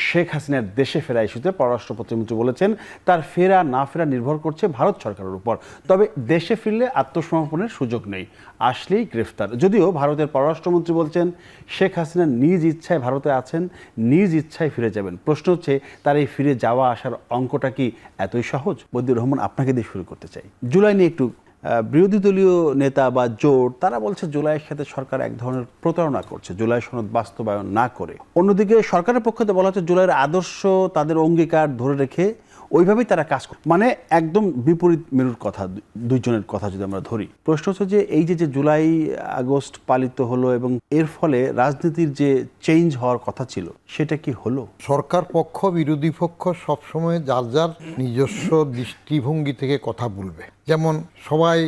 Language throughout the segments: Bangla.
শেখ হাসিনার দেশে ফেরা ইস্যুতে পররাষ্ট্র প্রতিমন্ত্রী বলেছেন তার ফেরা না ফেরা নির্ভর করছে ভারত সরকারের উপর, তবে দেশে ফিরলে আত্মসমর্পণের সুযোগ নেই, আসলেই গ্রেফতার। যদিও ভারতের পররাষ্ট্রমন্ত্রী বলছেন শেখ হাসিনা নিজ ইচ্ছায় ভারতে আছেন, নিজ ইচ্ছায় ফিরে যাবেন। প্রশ্ন হচ্ছে তার এই ফিরে যাওয়া আসার অঙ্কটা কি এতই সহজ? বদিউর রহমান, আপনাকে দিয়ে শুরু করতে চাই। জুলাই নিয়ে একটু বিরোধী দলীয় নেতা বা জোট তারা বলছে জুলাইয়ের সাথে সরকার এক ধরনের প্রতারণা করছে, জুলাই সনদ বাস্তবায়ন না করে। অন্যদিকে সরকারের পক্ষ থেকে বলা হচ্ছে জুলাইয়ের আদর্শ তাদের অঙ্গীকার ধরে রেখে ওইভাবেই তারা কাজ করে, মানে একদম বিপরীত মেরুর কথা, দুইজনের কথা যদি আমরা ধরি। প্রশ্ন হচ্ছে যে এই যে জুলাই আগস্ট পালিত হলো এবং এর ফলে রাজনীতির যে চেঞ্জ হওয়ার কথা ছিল সেটা কি হলো? সরকার পক্ষ বিরোধী পক্ষ সবসময় যার যার নিজস্ব দৃষ্টিভঙ্গি থেকে কথা বলবে। যেমন সবাই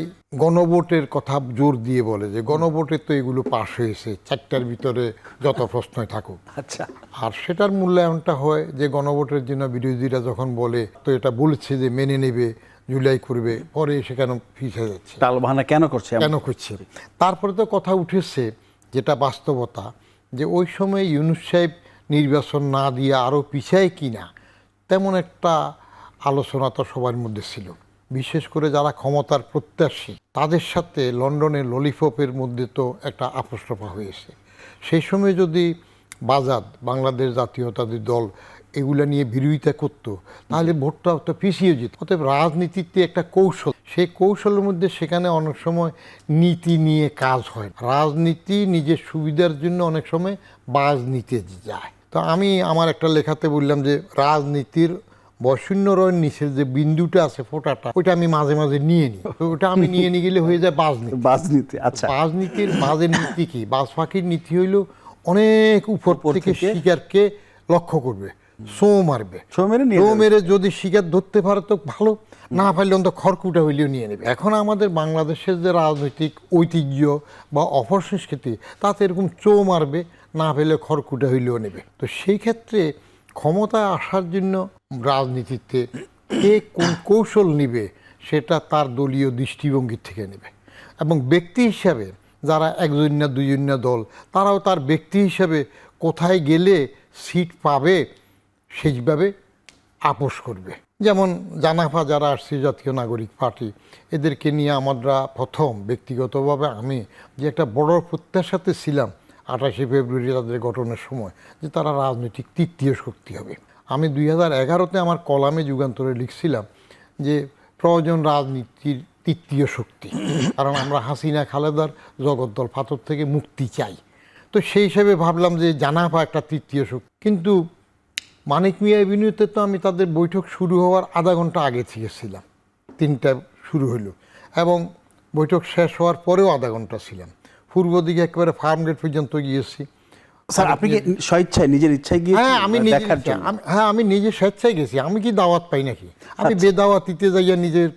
গণভোটের কথা জোর দিয়ে বলে যে গণভোটে তো এগুলো পাশ হয়েছে, 4টার ভিতরে যত প্রশ্নই থাকুক। আচ্ছা, আর সেটার মূল্যায়নটা হয় যে গণভোটের জন্য বিরোধীরা যখন বলে তো এটা বলছে যে মেনে নেবে, জুলাই করবে, পরে সেখানে পিছিয়ে যাচ্ছে, টালবাহানা কেন করছে? তারপরে তো কথা উঠেছে যেটা বাস্তবতা, যে ওই সময় ইউনূস সাহেব নির্বাচন না দিয়ে আরও পিছায় কিনা তেমন একটা আলোচনা তো সবার মধ্যে ছিল। বিশেষ করে যারা ক্ষমতার প্রত্যাশী তাদের সাথে লন্ডনের ললিপপের মধ্যে তো একটা আপোষরফা হয়েছে। সেই সময় যদি বাজাদ, বাংলাদেশ জাতীয়তাবাদী দল এগুলা নিয়ে বিরোধিতা করতো তাহলে ভোটটা তো পিছিয়ে যেত। অতএব রাজনীতিতে একটা কৌশল, সেই কৌশলের মধ্যে সেখানে অনেক সময় নীতি নিয়ে কাজ হয়। রাজনীতি নিজের সুবিধার জন্য অনেক সময় বাজ নিতে যায়। তো আমি আমার একটা লেখাতে বললাম যে রাজনীতির বশূন্য রয়ের নিচের যে বিন্দুটা আছে, ফোঁটাটা, ওইটা আমি মাঝে মাঝে নিয়ে নিই। তো ওটা আমি নিয়ে গেলে হয়ে যায় বাজনীতি। আচ্ছা, বাজনীতির বাজের নীতি কি? বাজ ফাঁকির নীতি হইল অনেক উপর থেকে শিকারকে লক্ষ্য করবে, শো মারবে, শো মেরে যদি শিকার ধরতে পারে তো ভালো, না পারলে অন্তত খড়কুটা হইলেও নিয়ে নেবে। এখন আমাদের বাংলাদেশের যে রাজনৈতিক ঐতিহ্য বা অপসংস্কৃতি তাতে এরকম চো মারবে, না পেলে খড়কুটা হইলেও নেবে। তো সেই ক্ষেত্রে ক্ষমতায় আসার জন্য রাজনীতিতে কে কোন কৌশল নিবে সেটা তার দলীয় দৃষ্টিভঙ্গি থেকে নেবে। এবং ব্যক্তি হিসাবে যারা একজন না দুজন না দল, তারাও তার ব্যক্তি হিসাবে কোথায় গেলে সিট পাবে সেইভাবে আপোষ করবে। যেমন জানাফা যারা আসছে জাতীয় নাগরিক পার্টি, এদেরকে নিয়ে আমরা প্রথম ব্যক্তিগতভাবে আমি যে একটা বড় প্রত্যাশাতে ছিলাম 28শে ফেব্রুয়ারি তাদের গঠনের সময়, যে তারা রাজনৈতিক তৃতীয় শক্তি হবে। আমি 2011-তে আমার কলামে যুগান্তরে লিখছিলাম যে প্রয়োজন রাজনীতির তৃতীয় শক্তি, কারণ আমরা হাসিনা খালেদার জগদ্দল পাথর থেকে মুক্তি চাই। তো সেই হিসেবে ভাবলাম যে জানাফা একটা তৃতীয় শক্তি। কিন্তু মানিক মিয়া এভিনিউতে তো আমি তাদের বৈঠক শুরু হওয়ার আধা ঘন্টা আগে থেকে ছিলাম, 3টায় শুরু হইল, এবং বৈঠক শেষ হওয়ার পরেও আধা ঘন্টা ছিলাম। পূর্ব দিকে একেবারে ফার্ম গেট পর্যন্ত গিয়েছি। স্যার, আপনি কি স্বেচ্ছায় নিজের ইচ্ছায় গিয়ে? হ্যাঁ, আমি নিজে স্বেচ্ছায় গেছি। আমি কি দাওয়াত পাই নাকি? আমি বেদাওয়াতিতে যাইয়া নিজের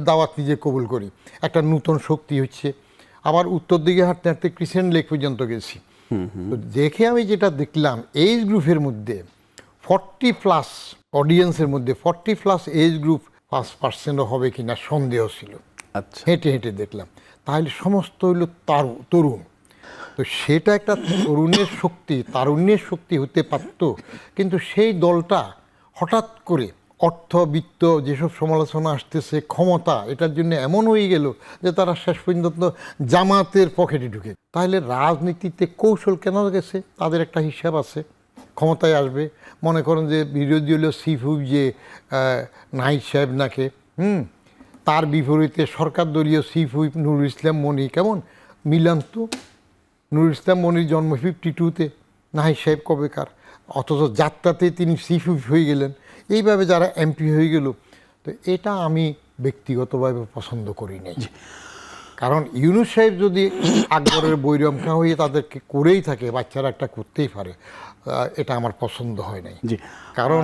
দাওয়াত নিজে কবুল করি। একটা নতুন শক্তি হচ্ছে। আবার উত্তর দিকে হাঁটতে হাঁটতে ক্রিসেন্ট লেক পর্যন্ত গেছি। তো দেখে আমি যেটা দেখলাম, এইজ গ্রুপের মধ্যে 40+ অডিয়েন্সের মধ্যে 40+ এজ গ্রুপ 5% হবে কিনা সন্দেহ ছিল। আচ্ছা, হেঁটে হেঁটে দেখলাম। তাহলে সমস্ত হইল তরুণ। তো সেটা একটা তরুণের শক্তি, তারুণ্যের শক্তি হতে পারত। কিন্তু সেই দলটা হঠাৎ করে অর্থ, বিত্ত, যেসব সমালোচনা আসতেছে, ক্ষমতা, এটার জন্য এমন হয়ে গেল যে তারা শেষ পর্যন্ত জামাতের পকেটে ঢুকে। তাহলে রাজনীতিতে কৌশল কেন গেছে? তাদের একটা হিসাব আছে। ক্ষমতায় আসবে, মনে করেন যে বিরোধী হলো সিফুব যে নাহিদ সাহেব নাকে, তার বিপরীতে সরকার দলীয় সিফুব নুরুল ইসলাম মনি, কেমন মিলান তো। নুরুল ইসলাম মনির জন্ম 52-তে, নাহিদ সাহেব কবেকার, অথচ যাত্রাতে তিনি চিফ হুইপ হয়ে গেলেন। এইভাবে যারা এমপি হয়ে গেল। তো এটা আমি ব্যক্তিগতভাবে পছন্দ করি নাই। কারণ ইউনূস সাহেব যদি আকবরের বৈরমখা হয়ে তাদেরকে করেই থাকে, বাচ্চারা একটা করতেই পারে, এটা আমার পছন্দ হয় নাই। কারণ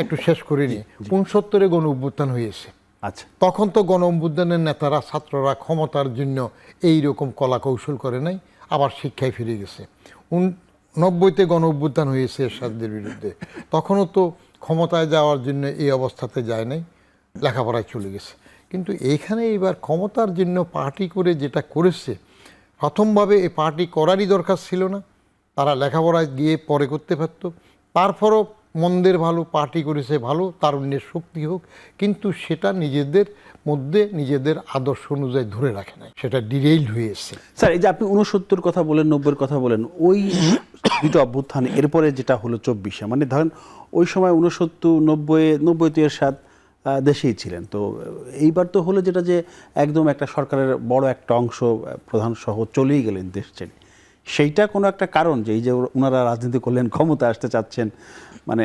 একটু শেষ করে নিই, 69-এ গণ অভ্যুত্থান হয়েছে। আচ্ছা, তখন তো গণ অভ্যুত্থানের নেতারা, ছাত্ররা ক্ষমতার জন্য এই রকম কলা কৌশল করে নাই, আবার শিক্ষায় ফিরে গেছে। 90-তে গণ অভ্যুত্থান হয়েছে এরশাদের বিরুদ্ধে, তখনও তো ক্ষমতায় যাওয়ার জন্য এই অবস্থাতে যায় নাই, লেখাপড়ায় চলে গেছে। কিন্তু এইখানে এবার ক্ষমতার জন্য পার্টি করে যেটা করেছে, প্রথমভাবে এই পার্টি করারই দরকার ছিল না। তারা লেখাপড়ায় গিয়ে পরে করতে পারত। তারপরও মন্দের ভালো, পার্টি করেছে ভালো, তারুণ্যের শক্তি হোক, কিন্তু সেটা নিজেদের মধ্যে নিজেদের আদর্শ অনুযায়ী ধরে রাখে নাই, সেটা ডিরেইল হয়ে এসছে। স্যার, এই যে আপনি 69 কথা বলেন, 90 কথা বলেন, ওই দুটো অভ্যুত্থান এরপরে যেটা হলো 24-এ, মানে ধরেন ওই সময় 69, 90 তো এরশাদ দেশেই ছিলেন, তো এইবার তো হলো যেটা যে একদম একটা সরকারের বড় একটা অংশ প্রধান সহ চলেই গেলেন দেশ ছেড়ে, সেইটা কোনো একটা কারণ যে এই যে ওনারা রাজনীতি করলেন, ক্ষমতা আসতে চাচ্ছেন, মানে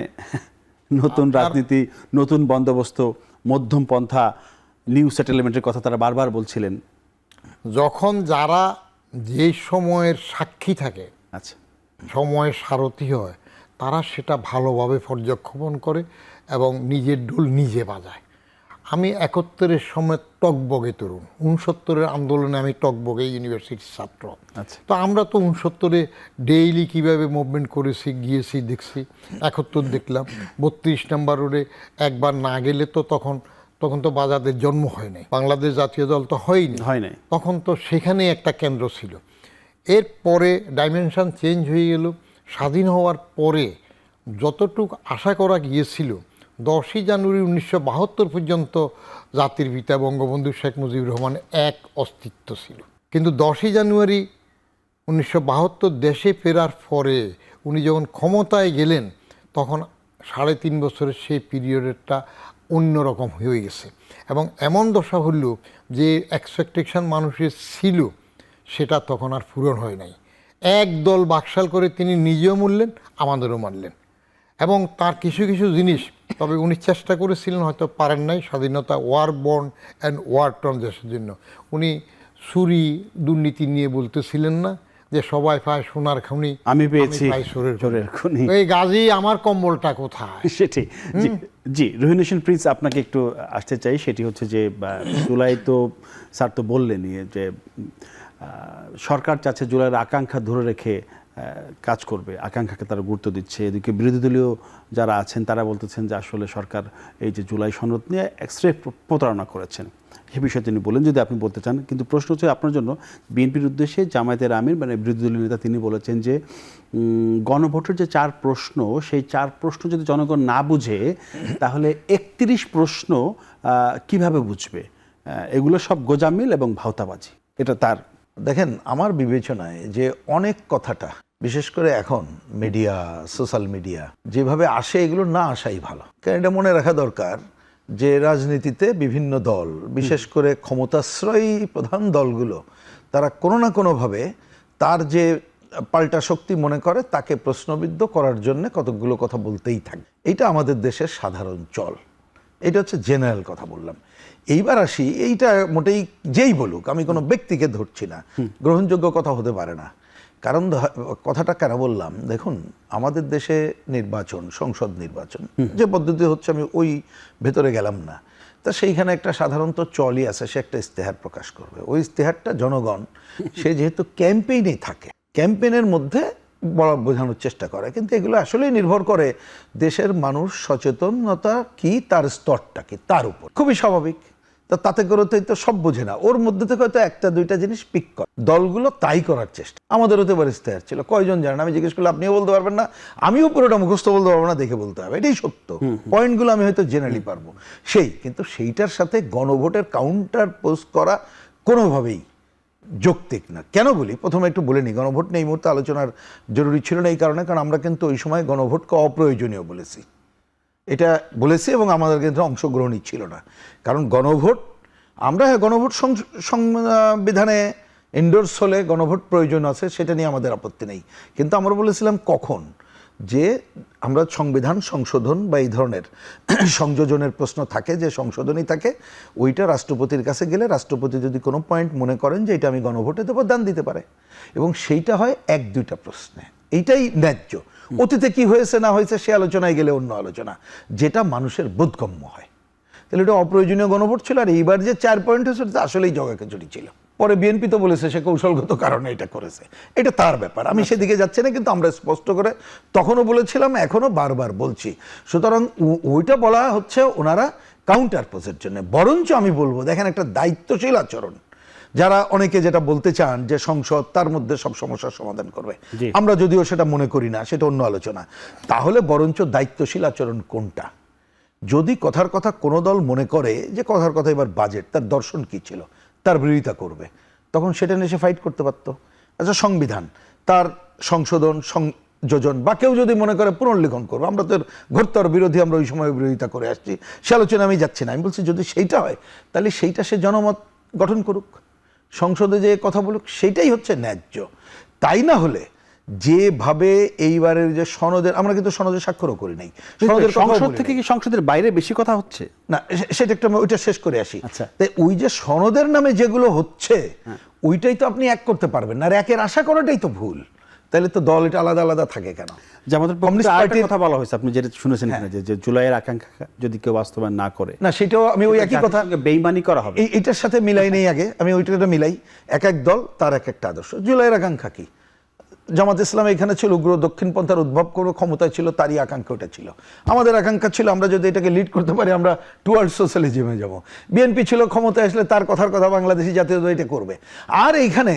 নতুন রাজনীতি, নতুন বন্দোবস্ত, মধ্যম পন্থা, নিউ সেটেলমেন্টের কথা তারা বারবার বলছিলেন। যখন যারা যে সময়ের সাক্ষী থাকে, আচ্ছা, সময়ের সারথি হয়, তারা সেটা ভালোভাবে পর্যবেক্ষণ করে এবং নিজের ডোল নিজে বাজায়। আমি 71-এর সময় টকবগে তরুণ, 69-এর আন্দোলনে আমি টকবগে ইউনিভার্সিটির ছাত্র। আচ্ছা, তো আমরা তো 69-এ ডেইলি কীভাবে মুভমেন্ট করেছি, গিয়েছি, দেখছি। 71 দেখলাম 32 নম্বর রোডে একবার না গেলে তো তখন তো বাজাদের জন্ম হয় নাই, বাংলাদেশ জাতীয় দল তো হয়নি, তখন তো সেখানেই একটা কেন্দ্র ছিল। এরপরে ডাইমেনশন চেঞ্জ হয়ে গেল। স্বাধীন হওয়ার পরে যতটুকু আশা করা গিয়েছিল, 10ই জানুয়ারি 1972 পর্যন্ত জাতির পিতা বঙ্গবন্ধু শেখ মুজিবুর রহমান এক অস্তিত্ব ছিল, কিন্তু 10ই জানুয়ারি 1972 দেশে ফেরার পরে উনি যখন ক্ষমতায় গেলেন, তখন 3.5 বছরের সেই পিরিয়ডটা অন্যরকম হয়ে গেছে। এবং এমন দশা হল যে এক্সপেকটেশন মানুষের ছিল, সেটা তখন আর পূরণ হয় নাই। এক দল বাকশাল করে তিনি নিজেও মরলেন, আমাদেরও মারলেন। এবং তার কিছু কিছু জিনিস, তবে উনি চেষ্টা করেছিলেন, হয়তো পারেন নাই, স্বাধীনতা war born and war torn দেশের জন্য। উনি চুরি দুর্নীতি নিয়ে বলতেছিলেন না যে সবাই পায় সোনার খনি, আমি পেয়েছি চোরের খনি, এই গাজী আমার কম্বলটা কোথায়? সেটি। জি, রহিন হোসেন প্রিন্স, আপনাকে একটু আসতে চাই। সেটি হচ্ছে যে জুলাই তো স্যার তো বললেনই যে সরকার চাচ্ছে জুলাইয়ের আকাঙ্ক্ষা ধরে রেখে কাজ করবে, আকাঙ্ক্ষাকে তারা গুরুত্ব দিচ্ছে। এদিকে বিরোধী দলীয় যারা আছেন তারা বলতেছেন যে আসলে সরকার এই যে জুলাই সনদ নিয়ে এক্সট্রা প্রতারণা করেছেন, সে বিষয়ে তিনি বলেন, যদি আপনি বলতে চান। কিন্তু প্রশ্ন হচ্ছে আপনার জন্য, বিএনপির উদ্দেশ্যে জামায়াতের আমির মানে বিরোধী দলীয় নেতা তিনি বলেছেন যে গণভোটের যে 4 প্রশ্ন, সেই 4 প্রশ্ন যদি জনগণ না বুঝে তাহলে 31 প্রশ্ন কিভাবে বুঝবে? এগুলো সব গোজামিল এবং ভাওতাবাজি। এটা তার। দেখেন, আমার বিবেচনায় যে অনেক কথাটা, বিশেষ করে এখন মিডিয়া, সোশ্যাল মিডিয়া যেভাবে আসে, এগুলো না আসাই ভালো। কারণ এটা মনে রাখা দরকার যে রাজনীতিতে বিভিন্ন দল, বিশেষ করে ক্ষমতাশ্রয়ী প্রধান দলগুলো, তারা কোনো না কোনোভাবে তার যে পাল্টা শক্তি মনে করে তাকে প্রশ্নবিদ্ধ করার জন্য কতকগুলো কথা বলতেই থাকে। এটা আমাদের দেশের সাধারণ চল, এটা হচ্ছে জেনারেল কথা বললাম। এইবার আসি, এইটা মোটেই যেই বলুক, আমি কোনো ব্যক্তিকে ধরছি না, গ্রহণযোগ্য কথা হতে পারে না। কারণ কথাটা কেন বললাম, দেখুন আমাদের দেশে নির্বাচন, সংসদ নির্বাচন যে পদ্ধতি হচ্ছে, আমি ওই ভেতরে গেলাম না, তা সেইখানে একটা সাধারণত চলই আছে, সে একটা ইস্তেহার প্রকাশ করবে। ওই ইস্তেহারটা জনগণ, সে যেহেতু ক্যাম্পেইনেই থাকে, ক্যাম্পেইনের মধ্যে বড় বোঝানোর চেষ্টা করে, কিন্তু এগুলো আসলেই নির্ভর করে দেশের মানুষ সচেতনতা কি, তার স্তরটা কি, তার উপর। খুবই স্বাভাবিক। তাতে করে তো সব বোঝে না, ওর মধ্যে থেকে হয়তো 1-2টা জিনিস পিক করে। দলগুলো তাই করার চেষ্টা। আমাদের হতে পারে ইস্তেহার ছিল, কয়জন জানেন? আমি জিজ্ঞেস করলে আপনিও বলতে পারবেন না, আমিও পুরোটা মুখস্থ বলতে পারবো না, দেখে বলতে হবে। এটাই সত্য। পয়েন্টগুলো আমি হয়তো জেনারেলি পারবো, কিন্তু সেইটার সাথে গণভোটের কাউন্টার পোস্ট করা কোনোভাবেই যৌক্তিক না। কেন বলি, প্রথমে একটু বলে নিই, গণভোট নিয়ে এই মুহূর্তে আলোচনার জরুরি ছিল না এই কারণে, কারণ আমরা কিন্তু ওই সময় গণভোটকে অপ্রয়োজনীয় বলেছি, এটা বলেছি, এবং আমাদের কিন্তু অংশগ্রহণই ছিল না। কারণ গণভোট, আমরা গণভোট সংবিধানে এন্ডোর্স হলে গণভোট প্রয়োজন আছে, সেটা নিয়ে আমাদের আপত্তি নেই। কিন্তু আমরা বলেছিলাম কখন, যে আমরা সংবিধান সংশোধন বা এই ধরনের সংযোজনের প্রশ্ন থাকে, যে সংশোধনী থাকে, ওইটা রাষ্ট্রপতির কাছে গেলে রাষ্ট্রপতি যদি কোনো পয়েন্ট মনে করেন যে এটা আমি গণভোটে দেবো, দান দিতে পারে, এবং সেইটা হয় 1-2টা প্রশ্নে। এইটাই ন্যায্য। অতীতে কি হয়েছে না হয়েছে সে আলোচনায় গেলে অন্য আলোচনা, যেটা মানুষের বোধগম্য হয়। তাহলে এটা অপ্রয়োজনীয় গণভোট ছিল। আর এইবার যে 4 পয়েন্ট হয়েছে, এটা আসলেই জগাখিচুড়ি ছিল। পরে বিএনপি তো বলেছে সে কৌশলগত কারণে এটা করেছে, এটা তার ব্যাপার, আমি সেদিকে যাচ্ছি না। কিন্তু আমরা স্পষ্ট করে তখনও বলেছিলাম, এখনও বারবার বলছি। সুতরাং ওইটা বলা হচ্ছে ওনারা কাউন্টার পোজের জন্য। বরঞ্চ আমি বলবো, দেখেন একটা দায়িত্বশীল আচরণ, যারা অনেকে যেটা বলতে চান যে সংসদ তার মধ্যে সব সমস্যার সমাধান করবে, জি। আমরা যদিও সেটা মনে করি না, সেটা অন্য আলোচনা। তাহলে বরঞ্চ দায়িত্বশীল আচরণ কোনটা? যদি কথার কথা কোনো দল মনে করে যে কথার কথা এবার বাজেট, তার দর্শন কি ছিল, তার বিরোধিতা করবে, তখন সেটা নিয়ে সে ফাইট করতে পারত। আচ্ছা, সংবিধান, তার সংশোধন, সংযোজন বা কেউ যদি মনে করে পুনর্লিখন করবো, আমরা তো ঘোরতর বিরোধী, আমরা ওই সময় বিরোধিতা করে আসছি, সে আলোচনা আমি যাচ্ছি না। আমি বলছি যদি সেইটা হয় তাহলে সেইটা সে জনমত গঠন করুক, সংসদে যে কথা বলুক, সেইটাই হচ্ছে ন্যায্য। তাই না হলে যেভাবে এইবারের যে সনদের, আমরা কিন্তু সনদে স্বাক্ষরও করি নাই, সনদের সংসদ থেকে কি সংসদের বাইরে বেশি কথা হচ্ছে না, সেটা একটু ওইটা শেষ করে আসি। আচ্ছা। তাই ওই যে সনদের নামে যেগুলো হচ্ছে ওইটাই তো আপনি এক করতে পারবেন না, আর একের আশা করাটাই তো ভুল। তাহলে তো দল এটা আলাদা আলাদা থাকে কেন? যে আমাদের কমিউনিস্ট আরেকটা পার্টির কথা বলা হয়েছে, আপনি যেটা শুনেছেন কিনা, যে জুলাইয়ের আকাঙ্ক্ষা যদি কেউ বাস্তবায়ন না করে, না, সেটাও আমি ওই একই কথা, বেইমানি করা হবে। এইটার সাথে মিলাই নেই আগে, আমি ওইটা মিলাই। এক এক দল তার এক একটা আদর্শ। জুলাইয়ের আকাঙ্ক্ষা কি? জামাত ইসলাম এখানে ছিল, উগ্র দক্ষিণপন্থার উদ্ভব করবো, ক্ষমতায় ছিল, তারই আকাঙ্ক্ষা ওটা ছিল। আমাদের আকাঙ্ক্ষা ছিল আমরা যদি এটাকে লিড করতে পারি আমরা টুয়ার্ডস সোশ্যালিজমে যাব। বিএনপি ছিল ক্ষমতায় আসলে তার কথার কথা বাংলাদেশি জাতীয়তা এটা করবে। আর এইখানে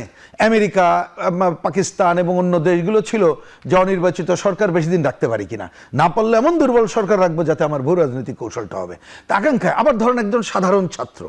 আমেরিকা, পাকিস্তান এবং অন্য দেশগুলো ছিল যে অনির্বাচিত সরকার বেশি দিন রাখতে পারি কিনা, না পারলে এমন দুর্বল সরকার রাখবো যাতে আমার ভূ রাজনৈতিক কৌশলটা হবে। তা আকাঙ্ক্ষা। আবার ধরেন একজন সাধারণ ছাত্র,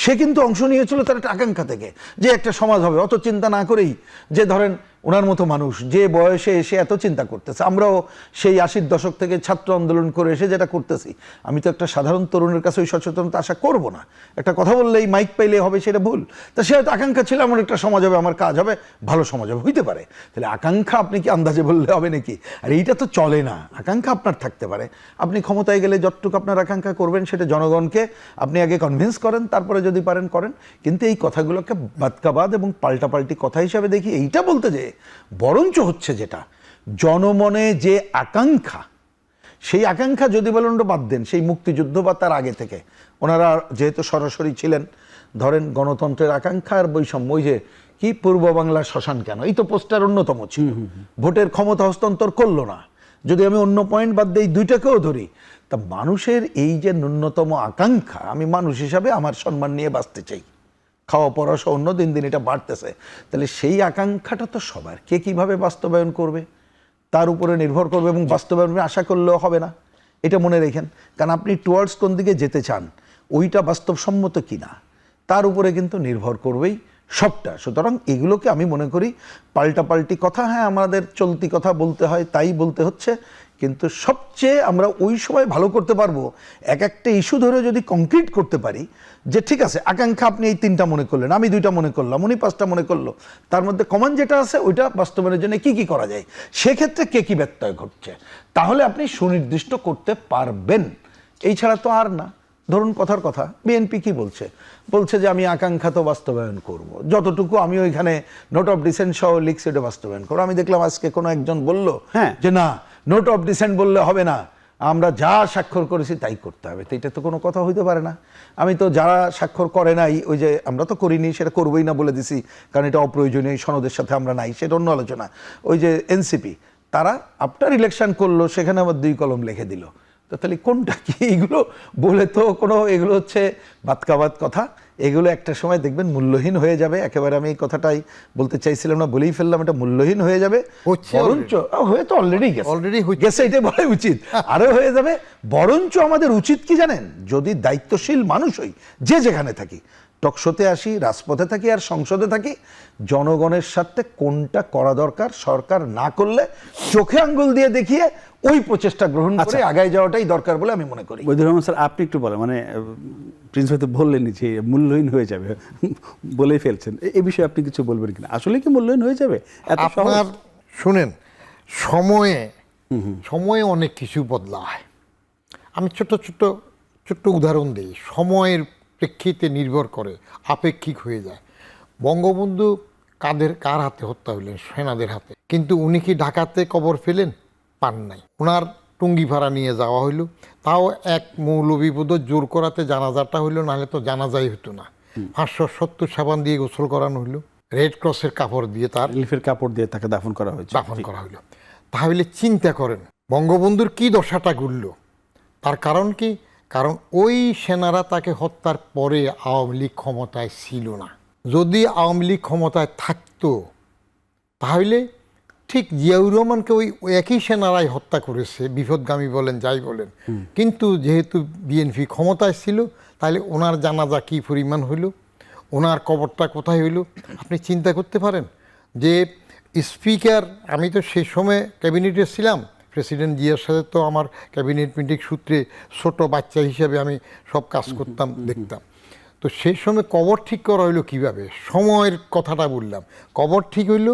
সে কিন্তু অংশ নিয়েছিল তার একটা আকাঙ্ক্ষা থেকে যে একটা সমাজ হবে, অত চিন্তা না করেই, যে ধরেন ওনার মতো মানুষ যে বয়সে এসে এত চিন্তা করতেছে, আমরাও সেই 80-র দশক থেকে ছাত্র আন্দোলন করে এসে যেটা করতেছি, আমি তো একটা সাধারণ তরুণের কাছে ওই সচেতনতা আশা করব না। একটা কথা বললেই মাইক পাইলে হবে সেটা ভুল। তা সে হয়তো আকাঙ্ক্ষা ছিল আমার একটা সমাজ হবে, আমার কাজ হবে, ভালো সমাজ হবে, হইতে পারে। তাহলে আকাঙ্ক্ষা আপনি কি আন্দাজে বললে হবে নাকি? আর এইটা তো চলে না। আকাঙ্ক্ষা আপনার থাকতে পারে, আপনি ক্ষমতায় গেলে যতটুকু আপনার আকাঙ্ক্ষা করবেন সেটা জনগণকে আপনি আগে কনভিন্স করেন, তারপরে যদি পারেন করেন। কিন্তু এই কথাগুলোকে বাদকাবাদ এবং পাল্টাপাল্টি কথা হিসাবে দেখি, এইটা বলতে যে বরঞ্চ হচ্ছে যেটা জনমনে যে আকাঙ্ক্ষা, সেই আকাঙ্ক্ষা যদি বলেন বাদ দেন, সেই মুক্তিযুদ্ধ বা তার আগে থেকে ওনারা যেহেতু সরাসরি ছিলেন, ধরেন গণতন্ত্রের আকাঙ্ক্ষা আর বৈষম্য, ওই যে কি পূর্ব বাংলার শ্মশান কেন, এই তো পোস্টার অন্যতম ছিল। ভোটের ক্ষমতা হস্তান্তর করলো না। যদি আমি অন্য পয়েন্ট বাদ দিই, দুইটাকেও ধরি, তা মানুষের এই যে ন্যূনতম আকাঙ্ক্ষা, আমি মানুষ হিসাবে আমার সম্মান নিয়ে বাঁচতে চাই, খাওয়া পড়া সহ অন্য দিন দিন এটা বাড়তেছে, তাহলে সেই আকাঙ্ক্ষাটা তো সবার, কে কিভাবে বাস্তবায়ন করবে তার উপরে নির্ভর করবে, এবং বাস্তবায়ন আশা করলেও হবে না, এটা মনে রেখেন। কারণ আপনি টুয়ার্ডস কোন দিকে যেতে চান, ওইটা বাস্তবসম্মত কিনা, তার উপরে কিন্তু নির্ভর করবেই সবটা। সুতরাং এগুলোকে আমি মনে করি পাল্টাপাল্টি কথা, হ্যাঁ আমাদের চলতি কথা বলতে হয়, তাই বলতে হচ্ছে, কিন্তু সবচেয়ে আমরা ওই সময় ভালো করতে পারবো এক একটা ইস্যু ধরে যদি কংক্রিট করতে পারি যে ঠিক আছে আকাঙ্ক্ষা আপনি এই 3টা মনে করলেন, আমি 2টা মনে করলাম, উনি 5টা মনে করলো, তার মধ্যে কমন যেটা আছে ওইটা বাস্তবায়নের জন্য কি কি করা যায়, সেক্ষেত্রে কে কি ব্যত্যয় ঘটছে, তাহলে আপনি সুনির্দিষ্ট করতে পারবেন। এই ছাড়া তো আর না। ধরুন কথার কথা, বিএনপি কি বলছে, বলছে যে আমি আকাঙ্ক্ষা তো বাস্তবায়ন করব, যতটুকু আমি ওইখানে নোট অফ ডিসেন্ট সহ লিখছি ওটা বাস্তবায়ন করবো। আমি দেখলাম আজকে কোনো একজন বলল যে না, নোট অফ ডিসেন্ট বললে হবে না, আমরা যা স্বাক্ষর করেছি তাই করতে হবে। তো এটা তো কোনো কথা হইতে পারে না। আমি তো যারা স্বাক্ষর করে নাই, ওই যে আমরা তো করিনি, সেটা করবোই না বলে দিছি, কারণ এটা অপ্রয়োজনীয়, সনদের সাথে আমরা নাই, সেটা অন্য আলোচনা। ওই যে এনসিপি, তারা আফটার ইলেকশন করলো, সেখানে আবার 2 কলম লিখে দিল। তো তাহলে কোনটা কি? এগুলো বলে তো কোনো, এগুলো হচ্ছে বাতকাবাদ কথা, এগুলো একটা সময় দেখবেন মূল্যহীন হয়ে যাবে। একেবারে আমি এই কথাটাই বলতে চাইছিলাম না, বলেই ফেললাম, এটা মূল্যহীন হয়ে যাবে। বরঞ্চ হয়ে তো অলরেডি গেছে, এটাই বলা উচিত, আরো হয়ে যাবে। বরঞ্চ আমাদের উচিত কি জানেন, যদি দায়িত্বশীল মানুষ হই, যে যেখানে থাকি, টকশোতে আসি, রাজপথে থাকি আর সংসদে থাকি, জনগণের সাথে কোনটা করা দরকার সরকার না করলে চোখে আঙ্গুল দিয়ে দেখিয়ে ওই প্রচেষ্টা গ্রহণ করে আগায় যাওয়াটাই দরকার বলে আমি মনে করি। বৈদুর রহমান স্যার, আপনি একটু বলেন, মানে প্রিন্স ভাই তো বললেনই যে মূল্যহীন হয়ে যাবে, বলেই ফেলছেন, এই বিষয়ে আপনি কিছু বলবেন কিনা? আসলে কি মূল্যহীন হয়ে যাবে? আপনার শুনেন, সময়ে অনেক কিছু বদলায়। আমি ছোট্ট উদাহরণ দিই। সময়ের প্রেক্ষিতে নির্ভর করে আপেক্ষিক হয়ে যায়। বঙ্গবন্ধু কার হাতে হত্যা হইলেন? সেনাদের হাতে। কিন্তু উনি কি ঢাকাতে কবর ফেলেন? পান নাই। ওনার টুঙ্গি ভাড়া নিয়ে যাওয়া হইল, তাও এক মৌলভীবোধ জোর করাতে জানাজাটা হইল, নাহলে তো জানাজাই হতো না। 570 সাবান দিয়ে গোসল করানো হইল, রেড ক্রসের কাপড় দিয়ে, তার রিলিফের কাপড় দিয়ে তাকে দাফন করা হয়েছে। হইল। তাহলে চিন্তা করেন বঙ্গবন্ধুর কি দশাটা ঘুরল। তার কারণ কি? কারণ ওই সেনারা তাকে হত্যার পরে আওয়ামী লীগ ক্ষমতায় ছিল না। যদি আওয়ামী লীগ ক্ষমতায় থাকতো তাহলে ঠিক জিয়াউর রহমানকে ওই একই সেনারাই হত্যা করেছে, বিপদগামী বলেন যাই বলেন, কিন্তু যেহেতু বিএনপি ক্ষমতায় ছিল তাহলে ওনার জানাজা কী পরিমাণ হইল, ওনার কবরটা কোথায় হইল আপনি চিন্তা করতে পারেন। যে স্পিকার, আমি তো সেই সময় ক্যাবিনেটে ছিলাম, প্রেসিডেন্ট জিয়ার সাথে তো আমার ক্যাবিনেট মিটিং সূত্রে ছোট বাচ্চা হিসেবে আমি সব কাজ করতাম, দেখতাম। তো সেই সময় কবর ঠিক করা হইলো কীভাবে, সময়ের কথাটা বললাম। কবর ঠিক হইল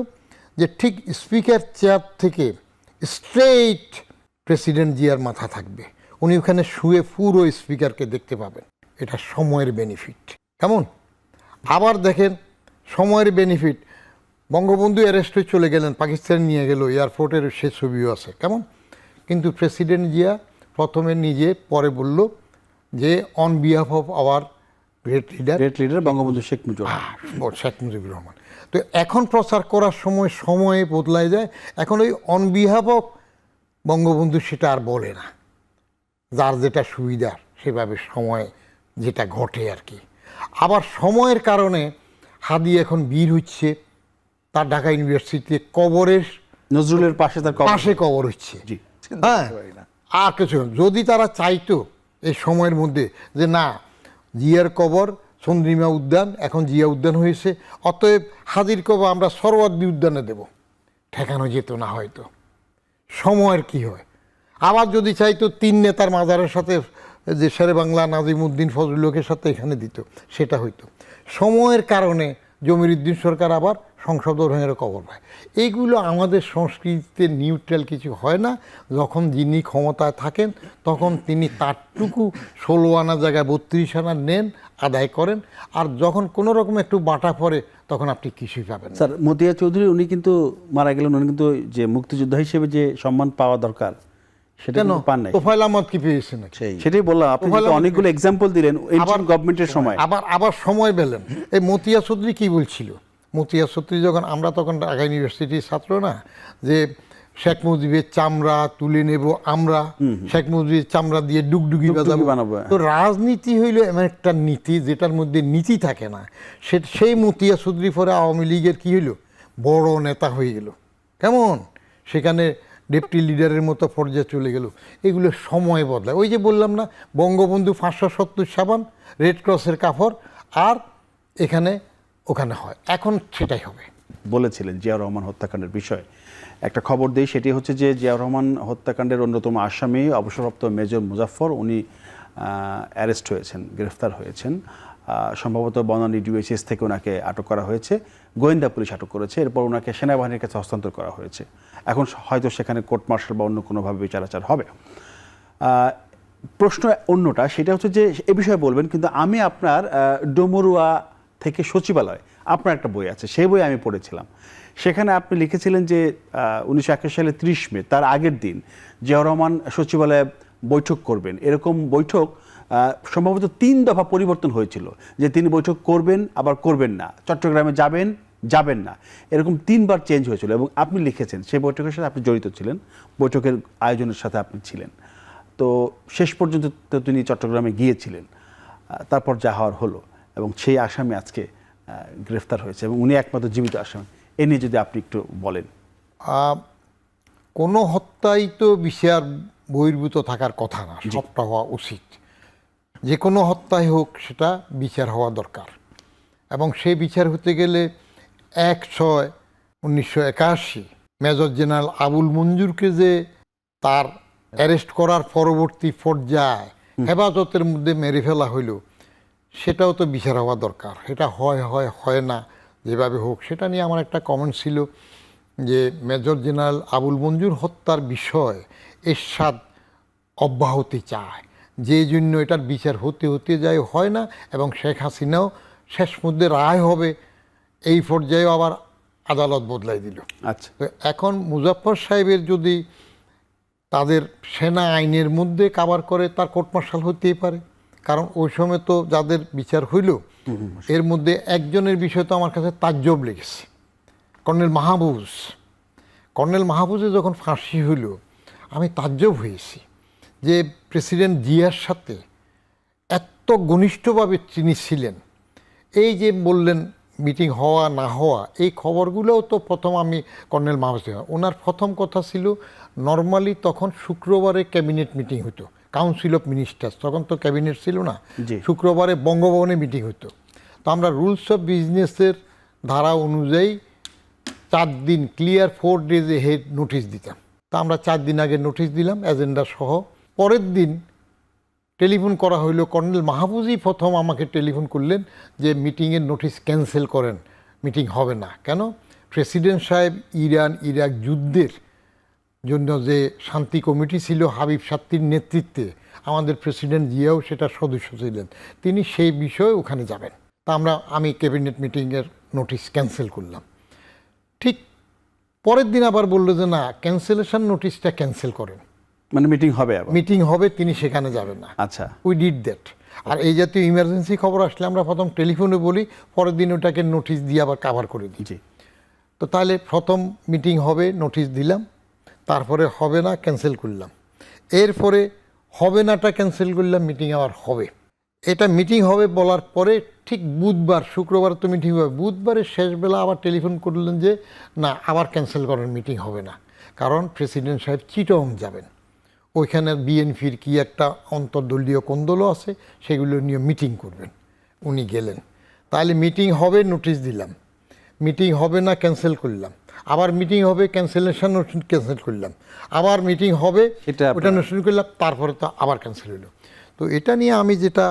যে ঠিক স্পিকার চেয়ার থেকে স্ট্রেইট প্রেসিডেন্ট জিয়ার মাথা থাকবে, উনি ওখানে শুয়ে পুরো স্পিকারকে দেখতে পাবেন। এটা সময়ের বেনিফিট। কেমন? আবার দেখেন সময়ের বেনিফিট, বঙ্গবন্ধু অ্যারেস্ট হয়ে চলে গেলেন, পাকিস্তানে নিয়ে গেল, এয়ারপোর্টের সে ছবিও আছে। কেমন? কিন্তু প্রেসিডেন্ট জিয়া প্রথমে নিজে, পরে বলল যে on behalf of our great leader Bangabandhu Sheikh Mujibur Rahman. তো এখন প্রচার করার সময়ে বদলায় যায়, এখন ওই অন বিহাফ অফ বঙ্গবন্ধু সেটা আর বলে না, যার যেটা সুবিধার সেভাবে সময় যেটা ঘটে আর কি। আবার সময়ের কারণে হাদি এখন বীর হচ্ছে, তার ঢাকা ইউনিভার্সিটিতে কবরের নজরুলের পাশে কবর হচ্ছে। হ্যাঁ, আর কিছু যদি তারা চাইতো এই সময়ের মধ্যে যে না, জিয়ার কবর চন্দ্রিমা উদ্যান, এখন জিয়া উদ্যান হয়েছে, অতএব হাদির কবর আমরা সরওয়ার্দী উদ্যানে দেব, ঠেকানো যেত না হয়তো। সময়ের কি হয়? আবার যদি চাইতো তিন নেতার মাজারের সাথে, যে শেরে বাংলা নাজিমুদ্দিন ফজলুলের সাথে এখানে দিত, সেটা হইতো। সময়ের কারণে জমির উদ্দিন সরকার আবার সংসদ ভবনের কবর পায়। এইগুলো আমাদের সংস্কৃতিতে নিউট্রাল কিছু হয় না। যখন যিনি ক্ষমতায় থাকেন তখন তিনি তারটুকু 16 আনা জায়গায় 32 আনা নেন, আদায় করেন, আর যখন কোনো রকম একটু বাটা পড়ে তখন আপনি কিছুই পাবেন না। স্যার, মতিয়া চৌধুরী উনি কিন্তু মারা গেলেন, উনি কিন্তু যে মুক্তিযোদ্ধা হিসেবে যে সম্মান পাওয়া দরকার সেটা কিন্তু পান নাই। তোফায়েল আহমদ কি পেয়েছেন? সেটাই বললাম, আপনি তো অনেকগুলো এক্সাম্পল দিলেন গভর্নমেন্টের সময়। আবার সময় পেলেন। এই মতিয়া চৌধুরী কি বলছিল? মতিয়া চৌধুরী যখন, আমরা তখন ঢাকা ইউনিভার্সিটির ছাত্র না, যে শেখ মুজিবের চামড়া তুলে নেব আমরা, শেখ মুজিবের চামড়া দিয়ে ডুগডুগি বানাবো। তো রাজনীতি হইল এমন একটা নীতি যেটার মধ্যে নীতি থাকে না। সেই মতিয়া চৌধুরী পরে আওয়ামী লীগের কি হইল, বড় নেতা হয়ে গেল। কেমন? সেখানে ডেপুটি লিডারের মতো পর্যায়ে চলে গেল। এগুলো সময় বদলায়। ওই যে বললাম না, বঙ্গবন্ধু 570 সাবান, রেড ক্রসের কাপড়, আর এখানে ওখানে হয়, এখন সেটাই হবে। বলেছিলেন জিয়াউর রহমান হত্যাকাণ্ডের বিষয়ে একটা খবর দেই, সেটি হচ্ছে যে জিয়াউর রহমান হত্যাকাণ্ডের অন্যতম আসামি অবসরপ্রাপ্ত মেজর মুজাফফর, উনি অ্যারেস্ট হয়েছেন, গ্রেফতার হয়েছেন। সম্ভবত বনানী ডিওএইচএস থেকে ওনাকে আটক করা হয়েছে, গোয়েন্দা পুলিশ আটক করেছে, এরপর ওনাকে সেনাবাহিনীর কাছে হস্তান্তর করা হয়েছে। এখন হয়তো সেখানে কোর্ট মার্শাল বা অন্য কোনোভাবে বিচার আচার হবে। প্রশ্ন অন্যটা, সেটা হচ্ছে যে এ বিষয়ে বলবেন, কিন্তু আমি আপনার ডোমরুয়া থেকে সচিবালয়, আপনার একটা বই আছে, সেই বই আমি পড়েছিলাম। সেখানে আপনি লিখেছিলেন যে 1981 সালে 30 মে, তার আগের দিন জিয়াউর রহমান সচিবালয়ে বৈঠক করবেন, এরকম বৈঠক সম্ভবত 3 দফা পরিবর্তন হয়েছিল, যে তিনি বৈঠক করবেন আবার করবেন না, চট্টগ্রামে যাবেন না, এরকম 3 বার চেঞ্জ হয়েছিল। এবং আপনি লিখেছেন সেই বৈঠকের সাথে আপনি জড়িত ছিলেন, বৈঠকের আয়োজনের সাথে আপনি ছিলেন। তো শেষ পর্যন্ত তিনি চট্টগ্রামে গিয়েছিলেন, তারপর যা হওয়ার হলো, এবং সেই আসামি আজকে গ্রেফতার হয়েছে এবং উনি একমাত্র জীবিত আসামি। এ নিয়ে যদি আপনি একটু বলেন। কোনো হত্যাই তো বিচার বহির্ভূত থাকার কথা না, সবটা হওয়া উচিত। যে কোনো হত্যাই হোক সেটা বিচার হওয়া দরকার, এবং সেই বিচার হতে গেলে 1/6/1981 মেজর জেনারেল আবুল মঞ্জুরকে যে তার অ্যারেস্ট করার পরবর্তী পর্যায়ে হেফাজতের মধ্যে মেরে ফেলা হইল, সেটাও তো বিচার হওয়া দরকার। এটা হয় না, যেভাবে হোক। সেটা নিয়ে আমার একটা কমেন্ট ছিল যে মেজর জেনারেল আবুল মঞ্জুর হত্যার বিষয় এরশাদ অব্যাহতি চায়, যে জন্য এটার বিচার হতে যায়, হয় না, এবং শেখ হাসিনাও শেষ মধ্যে রায় হবে এই পর্যায়েও আবার আদালত বদলাই দিল। আচ্ছা, তো এখন মুজাফফর সাহেবের যদি তাদের সেনা আইনের মধ্যে কাভার করে, তার কোর্ট মার্শাল হতেই পারে। কারণ ওই সময় তো যাদের বিচার হইল এর মধ্যে একজনের বিষয় তো আমার কাছে তাজ্জব লেগেছে, কর্নেল মাহফুজের যখন ফাঁসি হইল আমি তাজ্জব হয়েছি যে প্রেসিডেন্ট জিয়ার সাথে এত ঘনিষ্ঠভাবে তিনি ছিলেন। এই যে বললেন মিটিং হওয়া না হওয়া এই খবরগুলোও তো প্রথম আমি কর্নেল মাহফুজ ওনার প্রথম কথা ছিল নর্মালি তখন শুক্রবারে ক্যাবিনেট মিটিং হতো, কাউন্সিল অফ মিনিস্টার্স, তখন তো ক্যাবিনেট ছিল না, শুক্রবারে বঙ্গভবনে মিটিং হতো। তো আমরা রুলস অফ বিজনেসের ধারা অনুযায়ী 4 দিন ক্লিয়ার 4 days হেড নোটিশ দিতাম। তা আমরা 4 দিন আগে নোটিশ দিলাম এজেন্ডা সহ। পরের দিন টেলিফোন করা হইলো, কর্নেল মাহফুজই প্রথম আমাকে টেলিফোন করলেন যে মিটিংয়ের নোটিশ ক্যান্সেল করেন, মিটিং হবে না। কেন? প্রেসিডেন্ট সাহেব ইরান ইরাক যুদ্ধের জন্য যে শান্তি কমিটি ছিল হাবিব সাত্তির নেতৃত্বে, আমাদের প্রেসিডেন্ট জিয়াও সেটা সদস্য ছিলেন, তিনি সেই বিষয়ে ওখানে যাবেন। তা আমি ক্যাবিনেট মিটিংয়ের নোটিশ ক্যান্সেল করলাম। ঠিক পরের দিন আবার বললো যে না, ক্যান্সেলেশন নোটিশটা ক্যান্সেল করেন, মানে মিটিং হবে, আবার মিটিং হবে, তিনি সেখানে যাবেন না। আচ্ছা, উই ডিড দ্যাট। আর এই জাতীয় ইমার্জেন্সি খবর আসলে আমরা প্রথম টেলিফোনে বলি, পরের দিন ওটাকে নোটিশ দিয়ে আবার কাভার করে দিই। জি। তো তাহলে প্রথম মিটিং হবে নোটিশ দিলাম, তারপরে হবে না ক্যান্সেল করলাম, এরপরে হবে নাটা ক্যান্সেল করলাম, মিটিং আবার হবে। এটা মিটিং হবে বলার পরে ঠিক বুধবার, শুক্রবার তো মিটিং হবে, বুধবারের শেষবেলা আবার টেলিফোন করলেন যে না, আবার ক্যান্সেল করেন, মিটিং হবে না, কারণ প্রেসিডেন্ট সাহেব চিটং যাবেন, ওইখানে বিএনপির কি একটা অন্তর্দলীয় কোন্দলও আছে, সেগুলো নিয়ে মিটিং করবেন, উনি গেলেন। তাহলে মিটিং হবে, নোটিশ দিলাম, মিটিং হবে না ক্যান্সেল করলাম, আবার মিটিং হবে, ক্যান্সেলেশন নোটিশ ক্যান্সেল করলাম, আবার মিটিং হবে, ওটা নোটিশ করলাম, তারপরে তো আবার ক্যান্সেল হইলো। তো এটা নিয়ে আমি যেটা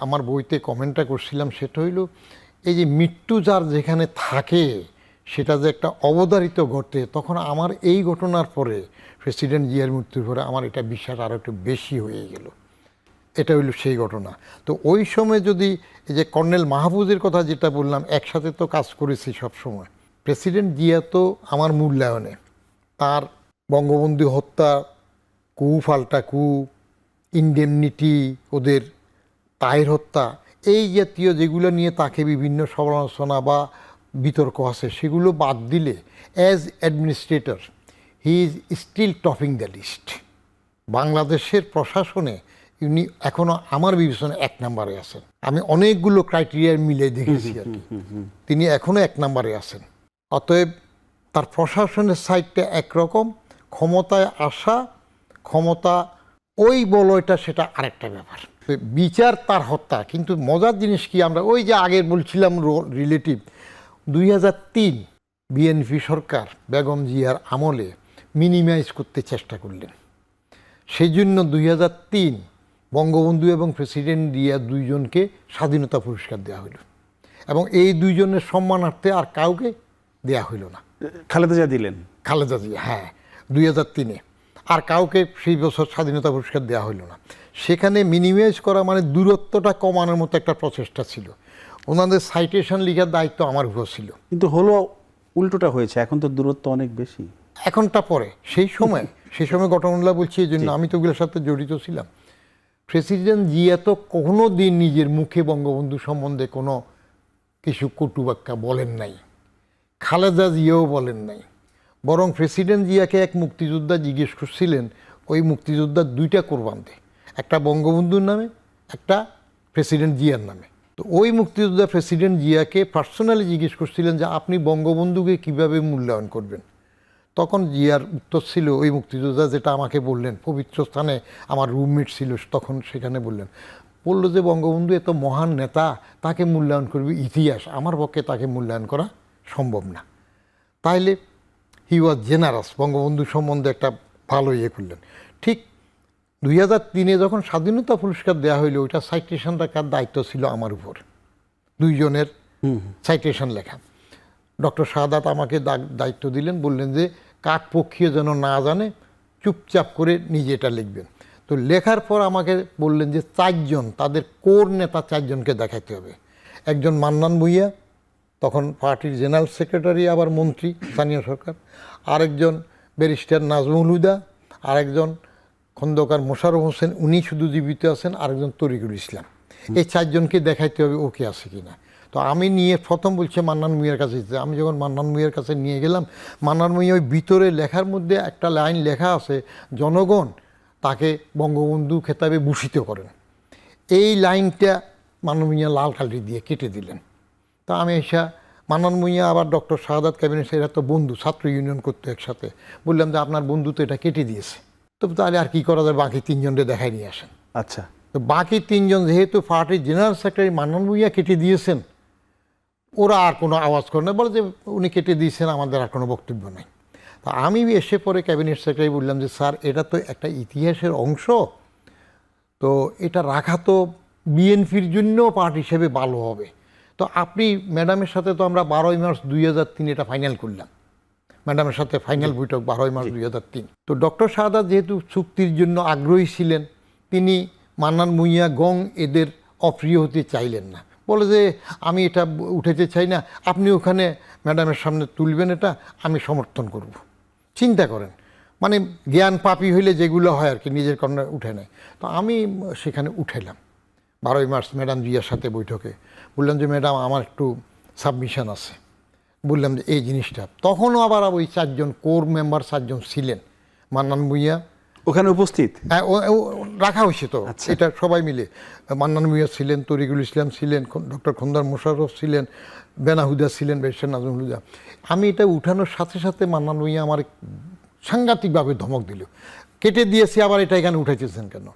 আমার বইতে কমেন্টটা করছিলাম সেটা হইল, এই যে মৃত্যু যার যেখানে থাকে সেটা যে একটা অবধারিত ঘটে, তখন আমার এই ঘটনার পরে, প্রেসিডেন্ট জিয়ার মৃত্যুর পরে আমার এটা বিশ্বাস আরও একটু বেশি হয়ে গেল। এটা হইল সেই ঘটনা। তো ওই সময় যদি এই যে কর্নেল মাহফুজের কথা যেটা বললাম, একসাথে তো কাজ করেছি সব সময়। প্রেসিডেন্ট জিয়া তো আমার মূল্যায়নে, তার বঙ্গবন্ধু হত্যা, কু ফাল্টা কু, ইনডেমনিটি, ওদের তাহের হত্যা, এই জাতীয় যেগুলো নিয়ে তাকে বিভিন্ন সমালোচনা বা বিতর্ক আছে, সেগুলো বাদ দিলে as administrator he is still topping the list. বাংলাদেশের প্রশাসনে উনি এখনও আমার বিবেচনা 1 নম্বরে আছেন। আমি অনেকগুলো ক্রাইটেরিয়া মিলে দেখেছি আর কি, তিনি এখনও 1 নম্বরে আছেন। অতএব তার প্রশাসনের সাইডটা একরকম, ক্ষমতায় আসা, ক্ষমতা ওই বলয়টা সেটা আরেকটা ব্যাপার। বিচার তার হত্যা, কিন্তু মজার জিনিস কি, আমরা ওই যে আগের বলছিলাম রিলেটিভ, 2003 বিএনপি সরকার বেগম জিয়ার আমলে মিনিমাইজ করতে চেষ্টা করলেন, সেই জন্য 2003 বঙ্গবন্ধু এবং প্রেসিডেন্ট জিয়া দুইজনকে স্বাধীনতা পুরস্কার দেওয়া হলো, এবং এই দুইজনের সম্মানার্থে আর কাউকে দেয়া হইল না। খালেদা জিয়া দিলেন, খালেদা জিয়া, হ্যাঁ, 2003-এ আর কাউকে সেই বছর স্বাধীনতা পুরস্কার দেওয়া হইল না। সেখানে মিনিমাইজ করা মানে দূরত্বটা কমানোর মতো একটা প্রচেষ্টা ছিল। ওনাদের সাইটেশন লেখার দায়িত্ব আমার উপর ছিল, কিন্তু হলো উল্টোটা হয়েছে, এখন তো দূরত্ব অনেক বেশি। এখনটা পরে, সেই সময় ঘটনাগুলো বলছি, এই জন্য আমি তো ওগুলোর সাথে জড়িত ছিলাম। প্রেসিডেন্ট জিয়া তো কোনো দিন নিজের মুখে বঙ্গবন্ধু সম্বন্ধে কোনো কিছু কটুবাক্যা বলেন নাই, খালেদা জিয়াও বলেন নাই, বরং প্রেসিডেন্ট জিয়াকে এক মুক্তিযোদ্ধা জিজ্ঞেস করছিলেন, ওই মুক্তিযোদ্ধার 2টা কোরবান দেয়, একটা বঙ্গবন্ধুর নামে, একটা প্রেসিডেন্ট জিয়ার নামে। তো ওই মুক্তিযোদ্ধা প্রেসিডেন্ট জিয়াকে পার্সোনালি জিজ্ঞেস করছিলেন যে আপনি বঙ্গবন্ধুকে কিভাবে মূল্যায়ন করবেন। তখন জিয়ার উত্তর ছিল, ওই মুক্তিযোদ্ধা যেটা আমাকে বললেন, পবিত্র স্থানে আমার রুমমেট ছিল তখন, সেখানে বলল যে বঙ্গবন্ধু এত মহান নেতা, তাকে মূল্যায়ন করবে ইতিহাস, আমার পক্ষে তাকে মূল্যায়ন করা সম্ভব না। তাইলে হি ওয়াজ জেনারাস, বঙ্গবন্ধু সম্বন্ধে একটা ভালো করলেন। ঠিক 2003-এ যখন স্বাধীনতা পুরস্কার দেওয়া হইলো, ওইটা সাইটেশন লেখার দায়িত্ব ছিল আমার উপর, দুইজনের সাইটেশন লেখা। ডক্টর শাহাদাত আমাকে দায়িত্ব দিলেন, বললেন যে কাকপক্ষীয় যেন না জানে, চুপচাপ করে নিজে এটা লিখবেন। তো লেখার পর আমাকে বললেন যে 4 জন, তাদের কোর নেতা 4 জনকে দেখাইতে হবে। একজন মান্নান ভূঁইয়া, তখন পার্টির জেনারেল সেক্রেটারি, আবার মন্ত্রী স্থানীয় সরকার, আরেকজন ব্যারিস্টার নাজমুল হুদা, আরেকজন খন্দকার মোশাররফ হোসেন, উনি শুধু জীবিত আছেন, আরেকজন তরিকুল ইসলাম। এই 4 জনকে দেখাইতে হবে ওকে আছে কিনা। তো আমি নিয়ে প্রথম বলছে মান্নান ভূঁইয়ার কাছে যেতে। আমি যখন মান্নান ভূঁইয়ার কাছে নিয়ে গেলাম, মান্নান ভূঁইয়া ওই ভিতরে লেখার মধ্যে একটা লাইন লেখা আছে, জনগণ তাকে বঙ্গবন্ধু খেতাবে ভূষিত করেন। এই লাইনটা মান্নান ভূঁইয়া লাল কালি দিয়ে কেটে দিলেন। তো আমি এসে মান্নান ভূঁইয়া আবার ডক্টর শাহাদাত ক্যাবিনেট এরা তো বন্ধু, ছাত্র ইউনিয়ন করতো একসাথে। বললাম যে আপনার বন্ধু তো এটা কেটে দিয়েছে, তো তাহলে আর কি করা যায়, বাকি তিনজনকে দেখাই নিয়ে আসেন। আচ্ছা, তো বাকি তিনজন যেহেতু পার্টির জেনারেল সেক্রেটারি মান্নান ভূঁইয়া কেটে দিয়েছেন, ওরা আর কোনো আওয়াজ করে না, বলে যে উনি কেটে দিয়েছেন, আমাদের আর কোনো বক্তব্য নেই। তা আমি এসে পরে ক্যাবিনেট সেক্রেটারি বললাম যে স্যার, এটা তো একটা ইতিহাসের অংশ, তো এটা রাখা তো বিএনপির জন্য পার্টি হিসেবে ভালো হবে। তো আপনি ম্যাডামের সাথে তো আমরা 12ই মার্চ 2003 এটা ফাইনাল করলাম, ম্যাডামের সাথে ফাইনাল বৈঠক 12ই মার্চ 2003। তো ডক্টর শাহাদাত যেহেতু চুক্তির জন্য আগ্রহী ছিলেন, তিনি মান্নান ভূঁইয়া গং এদের অপ্রিয় হতে চাইলেন না, বলে যে আমি এটা উঠাতে চাই না, আপনি ওখানে ম্যাডামের সামনে তুলবেন, এটা আমি সমর্থন করব। চিন্তা করেন, মানে জ্ঞান পাপী হইলে যেগুলো হয় আর কি, নিজের কর্ণে উঠে নেয়। তো আমি সেখানে উঠেলাম 12ই মার্চ ম্যাডাম জিয়ার সাথে বৈঠকে। বললাম যে ম্যাডাম, আমার একটু সাবমিশন আছে। বললাম যে এই জিনিসটা, তখনও আবার ওই 4জন কোর মেম্বার 4জন ছিলেন, মান্নান ভূঁইয়া ওখানে উপস্থিত? হ্যাঁ, রাখা হয়েছে তো, এটা সবাই মিলে। মান্নান ভূঁইয়া ছিলেন, তরিকুল ইসলাম ছিলেন, ডক্টর খন্দকার মোশাররফ ছিলেন, বেনাহুদা ছিলেন, ব্যারিস্টার নাজমুল হুদা। আমি এটা উঠানোর সাথে সাথে মান্নান ভূঁইয়া আমার সাংঘাতিকভাবে ধমক দিল, কেটে দিয়েছি, আবার এটা এখানে উঠাইতেছেন কেন?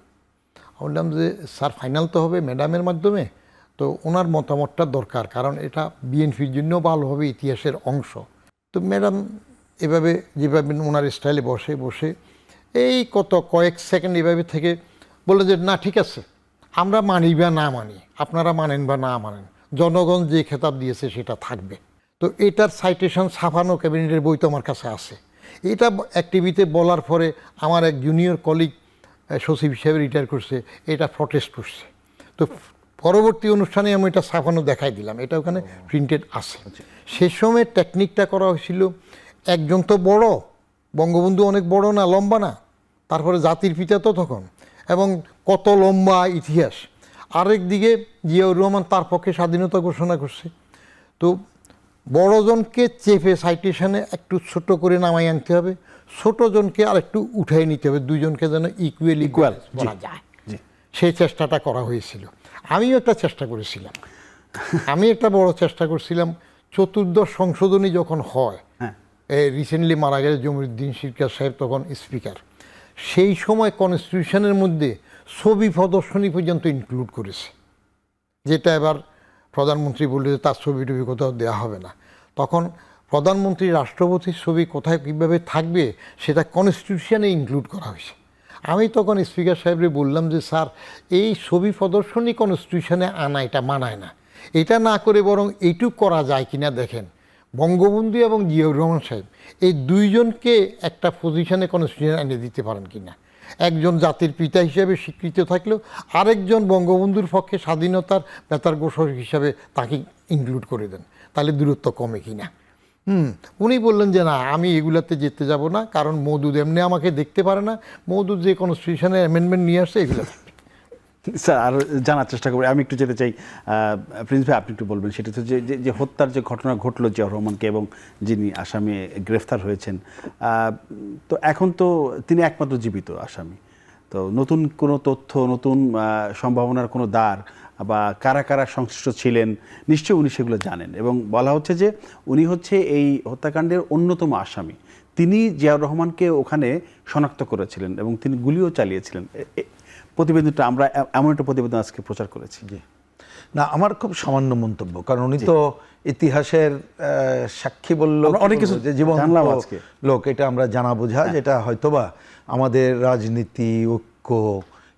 বললাম যে স্যার, ফাইনাল তো হবে ম্যাডামের মাধ্যমে, তো ওনার মতামতটা দরকার, কারণ এটা বিএনপির জন্য ভালো হবে, ইতিহাসের অংশ। তো ম্যাডাম এভাবে যেভাবে ওনার স্টাইলে বসে বসে এই কয়েক সেকেন্ড এভাবে থেকে বলে যে না, ঠিক আছে, আমরা মানি বা না মানি, আপনারা মানেন বা না মানেন, জনগণ যে খেতাব দিয়েছে সেটা থাকবে। তো এটার সাইটেশন ছাপানো ক্যাবিনেটের বই তো আমার কাছে আছে। এটা এক টিভিতে বলার পরে আমার এক জুনিয়র কলিগ সচিব হিসেবে রিটায়ার করছে, এটা প্রটেস্ট করছে। তো পরবর্তী অনুষ্ঠানে আমি এটা ছাপানো দেখাই দিলাম, এটা ওখানে প্রিন্টেড আছে। সে সময় টেকনিকটা করা হয়েছিল, একজন তো বড়, বঙ্গবন্ধু অনেক বড় না, লম্বা না, তারপরে জাতির পিতা তো তখন, এবং কত লম্বা ইতিহাস। আরেক দিকে জিয়াউর রহমান তার পক্ষে স্বাধীনতা ঘোষণা করছে। তো বড়জনকে চেপে সাইটেশনে একটু ছোট করে নামাই আনতে হবে, ছোটজনকে আর একটু উঠাই নিতে হবে, দুজনকে যেন ইকুয়াল বলা যায়, সেই চেষ্টাটা করা হয়েছিল। আমিও একটা চেষ্টা করেছিলাম, আমি একটা বড় চেষ্টা করছিলাম। চতুর্দশ সংশোধনী যখন হয়, রিসেন্টলি মারা গেছে জমিরুদ্দিন শিরকার সাহেব, তখন স্পিকার, সেই সময় কনস্টিটিউশনের মধ্যে ছবি প্রদর্শনী পর্যন্ত ইনক্লুড করেছে, যেটা এবার প্রধানমন্ত্রী বললে যে তার ছবি টবি কোথাও দেওয়া হবে না। তখন প্রধানমন্ত্রী রাষ্ট্রপতির ছবি কোথায় কীভাবে থাকবে সেটা কনস্টিটিউশনে ইনক্লুড করা হয়েছে। আমি তখন স্পিকার সাহেবরে বললাম যে স্যার, এই ছবি প্রদর্শনী কনস্টিটিউশনে আনা এটা মানায় না, এটা না করে বরং এইটুক করা যায় কিনা দেখেন, বঙ্গবন্ধু এবং জিয়াউর রহমান সাহেব এই দুইজনকে একটা পজিশনে কনস্টিটিউশন এনে দিতে পারেন কিনা, একজন জাতির পিতা হিসেবে স্বীকৃত থাকলেও আরেকজন বঙ্গবন্ধুর পক্ষে স্বাধীনতার বেতার ঘোষক হিসাবে তাকে ইনক্লুড করে দেন, তাহলে দূরত্ব কমে কিনা। উনি বললেন যে না, আমি এগুলাতে যেতে যাব না, কারণ মওদুদ এমনি আমাকে দেখতে পারে না, মওদুদ যে কনস্টিটিউশনে অ্যামেন্ডমেন্ট নিয়ে আসছে এগুলো থাকবে। স্যার, আরও জানার চেষ্টা করি, আমি একটু যেতে চাই, প্রিন্স ভাই আপনি একটু বলবেন, সেটা তো যে হত্যার যে ঘটনা ঘটলো জিয়াউর রহমানকে এবং যিনি আসামি গ্রেফতার হয়েছেন, তো এখন তো তিনি একমাত্র জীবিত আসামি, তো নতুন কোনো তথ্য, নতুন সম্ভাবনার কোনো দ্বার বা কারা কারা সংশ্লিষ্ট ছিলেন নিশ্চয়ই উনি সেগুলো জানেন, এবং বলা হচ্ছে যে উনি হচ্ছে এই হত্যাকাণ্ডের অন্যতম আসামি, তিনি জিয়াউর রহমানকে ওখানে শনাক্ত করেছিলেন এবং তিনি গুলিও চালিয়েছিলেন। প্রতিবেদনটা আমরা এমন একটা প্রতিবেদন আজকে প্রচার করেছি। না, আমার খুব সামান্য মন্তব্য, কারণ উনি তো ইতিহাসের সাক্ষী বললো, অনেক কিছু যে জীবন আজকে লোক, এটা আমরা জানা বোঝা, যেটা হয়তোবা আমাদের রাজনীতি, ঐক্য,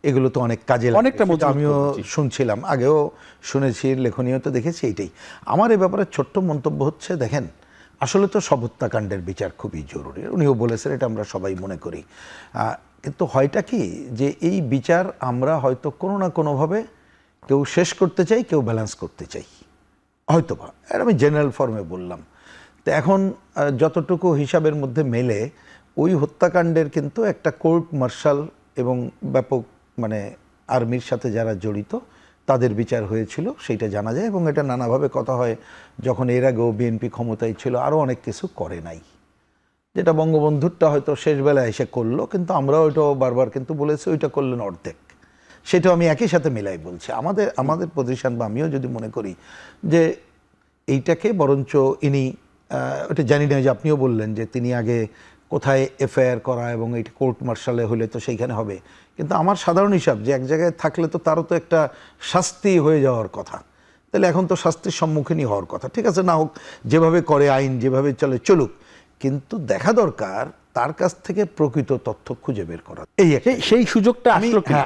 এগুলো তো অনেক কাজে লাগে। অনেকটা আমিও শুনছিলাম, আগেও শুনেছি, লেখনীয় তো দেখেছি। এইটাই আমার এই ব্যাপারে ছোট্ট মন্তব্য হচ্ছে, দেখেন আসলে তো সব হত্যাকাণ্ডের বিচার খুবই জরুরি, উনিও বলেছেন, এটা আমরা সবাই মনে করি। কিন্তু হয়টা কি যে এই বিচার আমরা হয়তো কোনো না কোনোভাবে কেউ শেষ করতে চাই, কেউ ব্যালেন্স করতে চাই, হয়তোবা, আর আমি জেনারেল ফর্মে বললাম। তো এখন যতটুকু হিসাবের মধ্যে মেলে, ওই হত্যাকাণ্ডের কিন্তু একটা কোর্ট মার্শাল এবং ব্যাপক মানে আর্মির সাথে যারা জড়িত তাদের বিচার হয়েছিল, সেইটা জানা যায়। এবং এটা নানাভাবে কথা হয়, যখন এর আগেও বিএনপি ক্ষমতায় ছিল আরও অনেক কিছু করে নাই, যেটা বঙ্গবন্ধুরটা হয়তো শেষ বেলায় এসে করলো, কিন্তু আমরাও ওইটাও বারবার কিন্তু বলেছি ওইটা করলেন অর্ধেক, সেটাও আমি একই সাথে মিলাই বলছি। আমাদের পজিশন বা আমিও যদি মনে করি যে এইটাকে বরঞ্চ ইনি ওটা জানি না, যে আপনিও বললেন যে তিনি আগে কোথায় এফআইআর করা এবং এইটা কোর্ট মার্শালে হলে তো সেইখানে হবে, কিন্তু আমার সাধারণ হিসাব যে এক জায়গায় থাকলে তো তারও তো একটা শাস্তি হয়ে যাওয়ার কথা, তাহলে এখন তো শাস্তির সম্মুখীনই হওয়ার কথা। ঠিক আছে, না হোক, যেভাবে করে আইন যেভাবে চলে চলুক, কিন্তু দেখা দরকার তার কাছ থেকে প্রকৃত তথ্য খুঁজে বের করা। এই সেই সুযোগটা আসলো কিনা?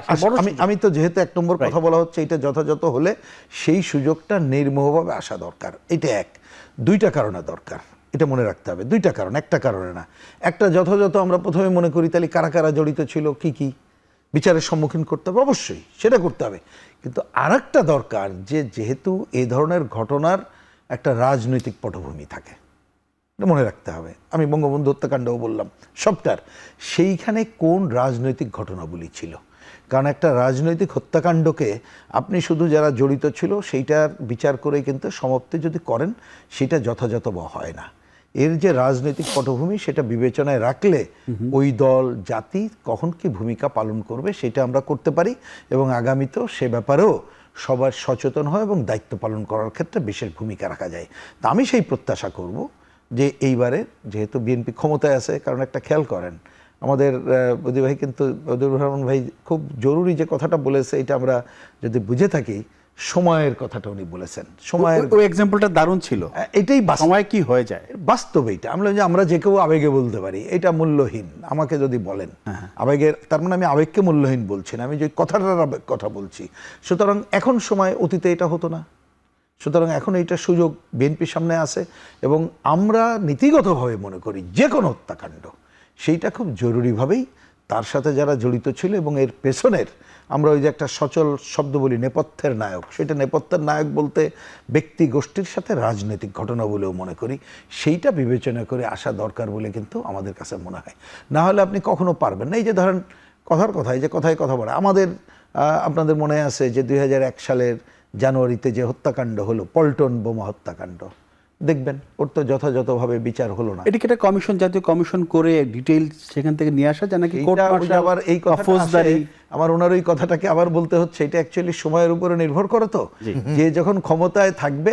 আমি তো যেহেতু 1 নম্বর কথা বলা হচ্ছে, এটা যথাযথ হলে সেই সুযোগটা নির্মোহভাবে আসা দরকার। এটা এক। 2টা কারণে দরকার, এটা মনে রাখতে হবে। 2টা কারণ, একটা কারণে না। একটা যথাযথ আমরা প্রথমে মনে করি তাহলে কারা কারা জড়িত ছিল, কি কি বিচারের সম্মুখীন করতে হবে, অবশ্যই সেটা করতে হবে। কিন্তু আরেকটা দরকার যে যেহেতু এই ধরনের ঘটনার একটা রাজনৈতিক পটভূমি থাকে, এটা মনে রাখতে হবে। আমি বঙ্গবন্ধু হত্যাকাণ্ডও বললাম সবটার, সেইখানে কোন রাজনৈতিক ঘটনাবলী ছিল। কারণ একটা রাজনৈতিক হত্যাকাণ্ডকে আপনি শুধু যারা জড়িত ছিল সেইটার বিচার করে কিন্তু সমাপ্তি যদি করেন, সেটা যথাযথ হয় না। এর যে রাজনৈতিক পটভূমি, সেটা বিবেচনায় রাখলে ওই দল জাতি কখন কি ভূমিকা পালন করবে সেটা আমরা করতে পারি, এবং আগামীতেও সে ব্যাপারেও সবার সচেতন হয় এবং দায়িত্ব পালন করার ক্ষেত্রে বিশেষ ভূমিকা রাখা যায়। তা আমি সেই প্রত্যাশা করব যে এইবারে যেহেতু বিএনপি ক্ষমতায় আছে, কারণ একটা খেয়াল করেন আমাদের বদি ভাই, কিন্তু বদিউর রহমান ভাই খুব জরুরি যে কথাটা বলেছে, এটা আমরা যদি বুঝে থাকি, সময়ের কথাটা উনি বলেছেন। সময়ের ওই এক্সাম্পলটা দারুণ ছিল। এটাই সময় কি হয়ে যায় বাস্তব। এইটা আমরা যে কেউ আবেগে বলতে পারি, এটা মূল্যহীন। আমাকে যদি বলেন আবেগের, তার মানে আমি আবেগকে মূল্যহীন বলছি না, আমি যে কথাটার কথা বলছি। সুতরাং এখন সময়, অতীতে এটা হতো না। সুতরাং এখন এইটা সুযোগ বিএনপির সামনে আছে, এবং আমরা নীতিগতভাবে মনে করি যে কোনো হত্যাকাণ্ড সেইটা খুব জরুরিভাবেই তার সাথে যারা জড়িত ছিল এবং এর পেছনের, আমরা ওই যে একটা সচল শব্দ বলি নেপথ্যের নায়ক, সেটা নেপথ্যের নায়ক বলতে ব্যক্তি গোষ্ঠীর সাথে রাজনৈতিক ঘটনা বলেও মনে করি, সেইটা বিবেচনা করে আসা দরকার বলে কিন্তু আমাদের কাছে মনে হয়। না হলে আপনি কখনো পারবেন না। এই যে ধরেন কথার কথায় যে কথায় কথা বলে, আমাদের আপনাদের মনে আছে যে 2001 সালের জানুয়ারিতে যে হত্যাকাণ্ড হলো, পল্টন বোমা হত্যাকাণ্ড, দেখবেন ওর তো যথাযথভাবে বিচার হলো না। এটাকে একটা কমিশন, জাতীয় কমিশন করে ডিটেইলস সেখান থেকে নিয়ে আসা যায় নাকি? আবার এই ফৌজদারি, আমার ওনার ওই কথাটাকে আবার বলতে হচ্ছে, এটা অ্যাকচুয়ালি সময়ের উপরে নির্ভর করে। তো যে যখন ক্ষমতায় থাকবে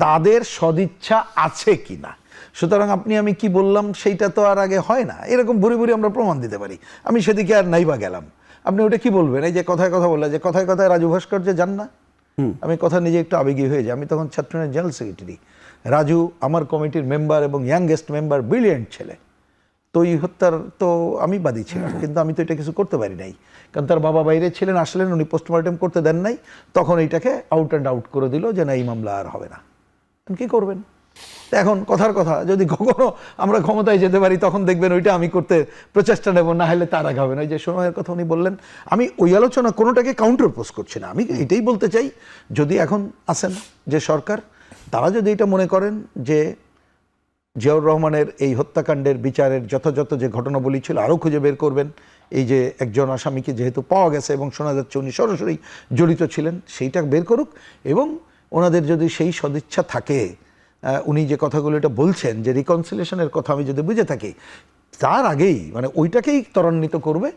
তাদের সদিচ্ছা আছে কিনা। সুতরাং আমি কি বললাম সেইটা তো আর আগে হয় না, এরকম ভুরি ভুরি আমরা প্রমাণ দিতে পারি। আমি সেদিকে আর নাইবা গেলাম, আপনি ওটা কি বলবেন? এই যে কথায় কথা বললে, যে কথায় কথায় রাজু ভাস্কর্য যান না, আমি কথা নিজে একটু আবেগী হয়ে যাই। আমি তখন ছাত্রলীগের জেনারেল সেক্রেটারি, রাজু আমার কমিটির মেম্বার এবং ইয়াংগেস্ট মেম্বার, ব্রিলিয়েন্ট ছেলে। তো এই হত্যার তো আমি বাদী ছিলাম, কিন্তু আমি তো এটা কিছু করতে পারি নাই, কারণ তার বাবা বাইরে ছিলেন, আসলেন, উনি পোস্টমর্টেম করতে দেন নাই। তখন এইটাকে আউট অ্যান্ড আউট করে দিল যে না, এই মামলা আর হবে না। কি করবেন? এখন কথার কথা, যদি কখনো আমরা ক্ষমতায় যেতে পারি, তখন দেখবেন ওইটা আমি করতে প্রচেষ্টা নেব, না হলে তার আগে হবে না। যে সময়ের কথা উনি বললেন, আমি ওই আলোচনা কোনোটাকে কাউন্টার পোজ করছি না। আমি এটাই বলতে চাই, যদি এখন আছেন যে সরকার, তারা যদি এটা মনে করেন যে জিয়াউর রহমানের এই হত্যাকাণ্ডের বিচারের যথাযথ যে ঘটনাবলী ছিল আরও খুঁজে বের করবেন, এই যে একজন আসামিকে যেহেতু পাওয়া গেছে এবং শোনা যাচ্ছে উনি সরাসরি জড়িত ছিলেন, সেইটা বের করুক। এবং ওনাদের যদি সেই সদিচ্ছা থাকে, উনি যে কথাগুলো এটা বলছেন যে রিকনসিলিয়েশনের কথা, আমি যদি বুঝে থাকি, তার আগেই মানে ওইটাকেই ত্বরান্বিত করবে।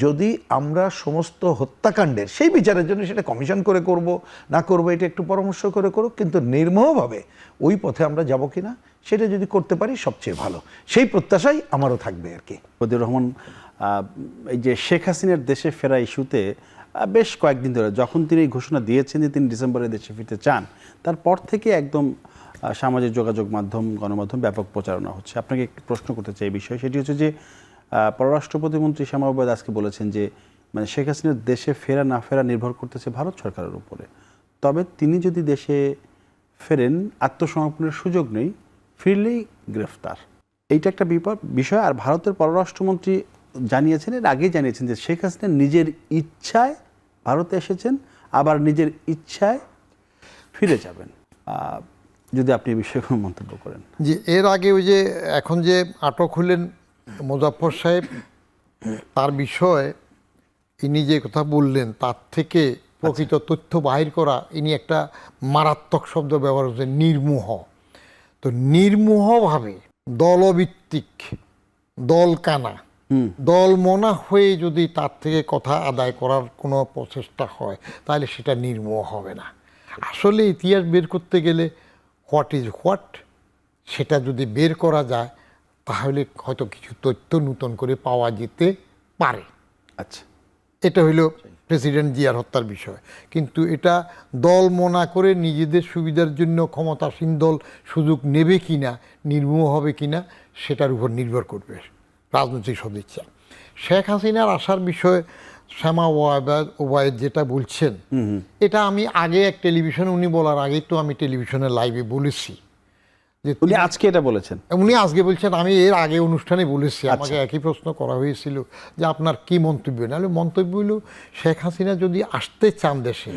যদি আমরা সমস্ত হত্যাকাণ্ডের সেই বিচারের জন্য সেটা কমিশন করে করব না করব, এটা একটু পরামর্শ করে করুক, কিন্তু নির্মোহভাবে ওই পথে আমরা যাব কিনা সেটা যদি করতে পারি সবচেয়ে ভালো, সেই প্রত্যাশাই আমারও থাকবে আর কি। বদিউর রহমান, এই যে শেখ হাসিনার দেশে ফেরা ইস্যুতে বেশ কয়েকদিন ধরে, যখন তিনি এই ঘোষণা দিয়েছেন যে তিনি ডিসেম্বরে দেশে ফিরতে চান, তারপর থেকে একদম সামাজিক যোগাযোগ মাধ্যম, গণমাধ্যম ব্যাপক প্রচারণা হচ্ছে। আপনাকে একটি প্রশ্ন করতে চাই এই বিষয়ে, সেটি হচ্ছে যে পররাষ্ট্র প্রতিমন্ত্রী শামা আবদ আজকে বলেছেন যে মানে শেখ হাসিনার দেশে ফেরা না ফেরা নির্ভর করতেছে ভারত সরকারের উপরে, তবে তিনি যদি দেশে ফেরেন আত্মসমর্পণের সুযোগ নেই, ফিরলেই গ্রেফতার। এইটা একটা বিষয়। আর ভারতের পররাষ্ট্রমন্ত্রী জানিয়েছেন, এর আগেই জানিয়েছেন যে শেখ হাসিনা নিজের ইচ্ছায় ভারতে এসেছেন, আবার নিজের ইচ্ছায় ফিরে যাবেন। যদি আপনি এই বিষয়ে কোনো মন্তব্য করেন। যে এর আগে ওই যে এখন যে আটক হলেন মোজাফফর সাহেব, তার বিষয়ে ইনি যে কথা বললেন তার থেকে প্রকৃত তথ্য বাহির করা, ইনি একটা মারাত্মক শব্দ ব্যবহার করছেন, নির্মোহ। তো নির্মোহভাবে দলভিত্তিক, দলকানা, দলমনা হয়ে যদি তার থেকে কথা আদায় করার কোনো প্রচেষ্টা হয়, তাহলে সেটা নির্মোহ হবে না। আসলে ইতিহাস বের করতে গেলে হোয়াট ইজ হোয়াট সেটা যদি বের করা যায় তাহলে হয়তো কিছু তথ্য নূতন করে পাওয়া যেতে পারে। আচ্ছা, এটা হইল প্রেসিডেন্ট জিয়ার হত্যার বিষয়। কিন্তু এটা দল মনা করে নিজেদের সুবিধার জন্য ক্ষমতাসীন দল সুযোগ নেবে কিনা, নির্মূল হবে কিনা, সেটার উপর নির্ভর করবে রাজনৈতিক সদিচ্ছা। শেখ হাসিনার আসার বিষয়ে শ্যামা ওবায়দ যেটা বলছেন, এটা আমি আগে এক টেলিভিশনে, উনি বলার আগেই তো আমি টেলিভিশনে লাইভে বলেছি যে উনি আজকে এটা বলেছেন। উনি আজকে বলছেন, আমি এর আগে অনুষ্ঠানে বলেছি, আমাকে একই প্রশ্ন করা হয়েছিল যে আপনার কি মন্তব্য। নাহলে মন্তব্য হলো শেখ হাসিনা যদি আসতে চান দেশে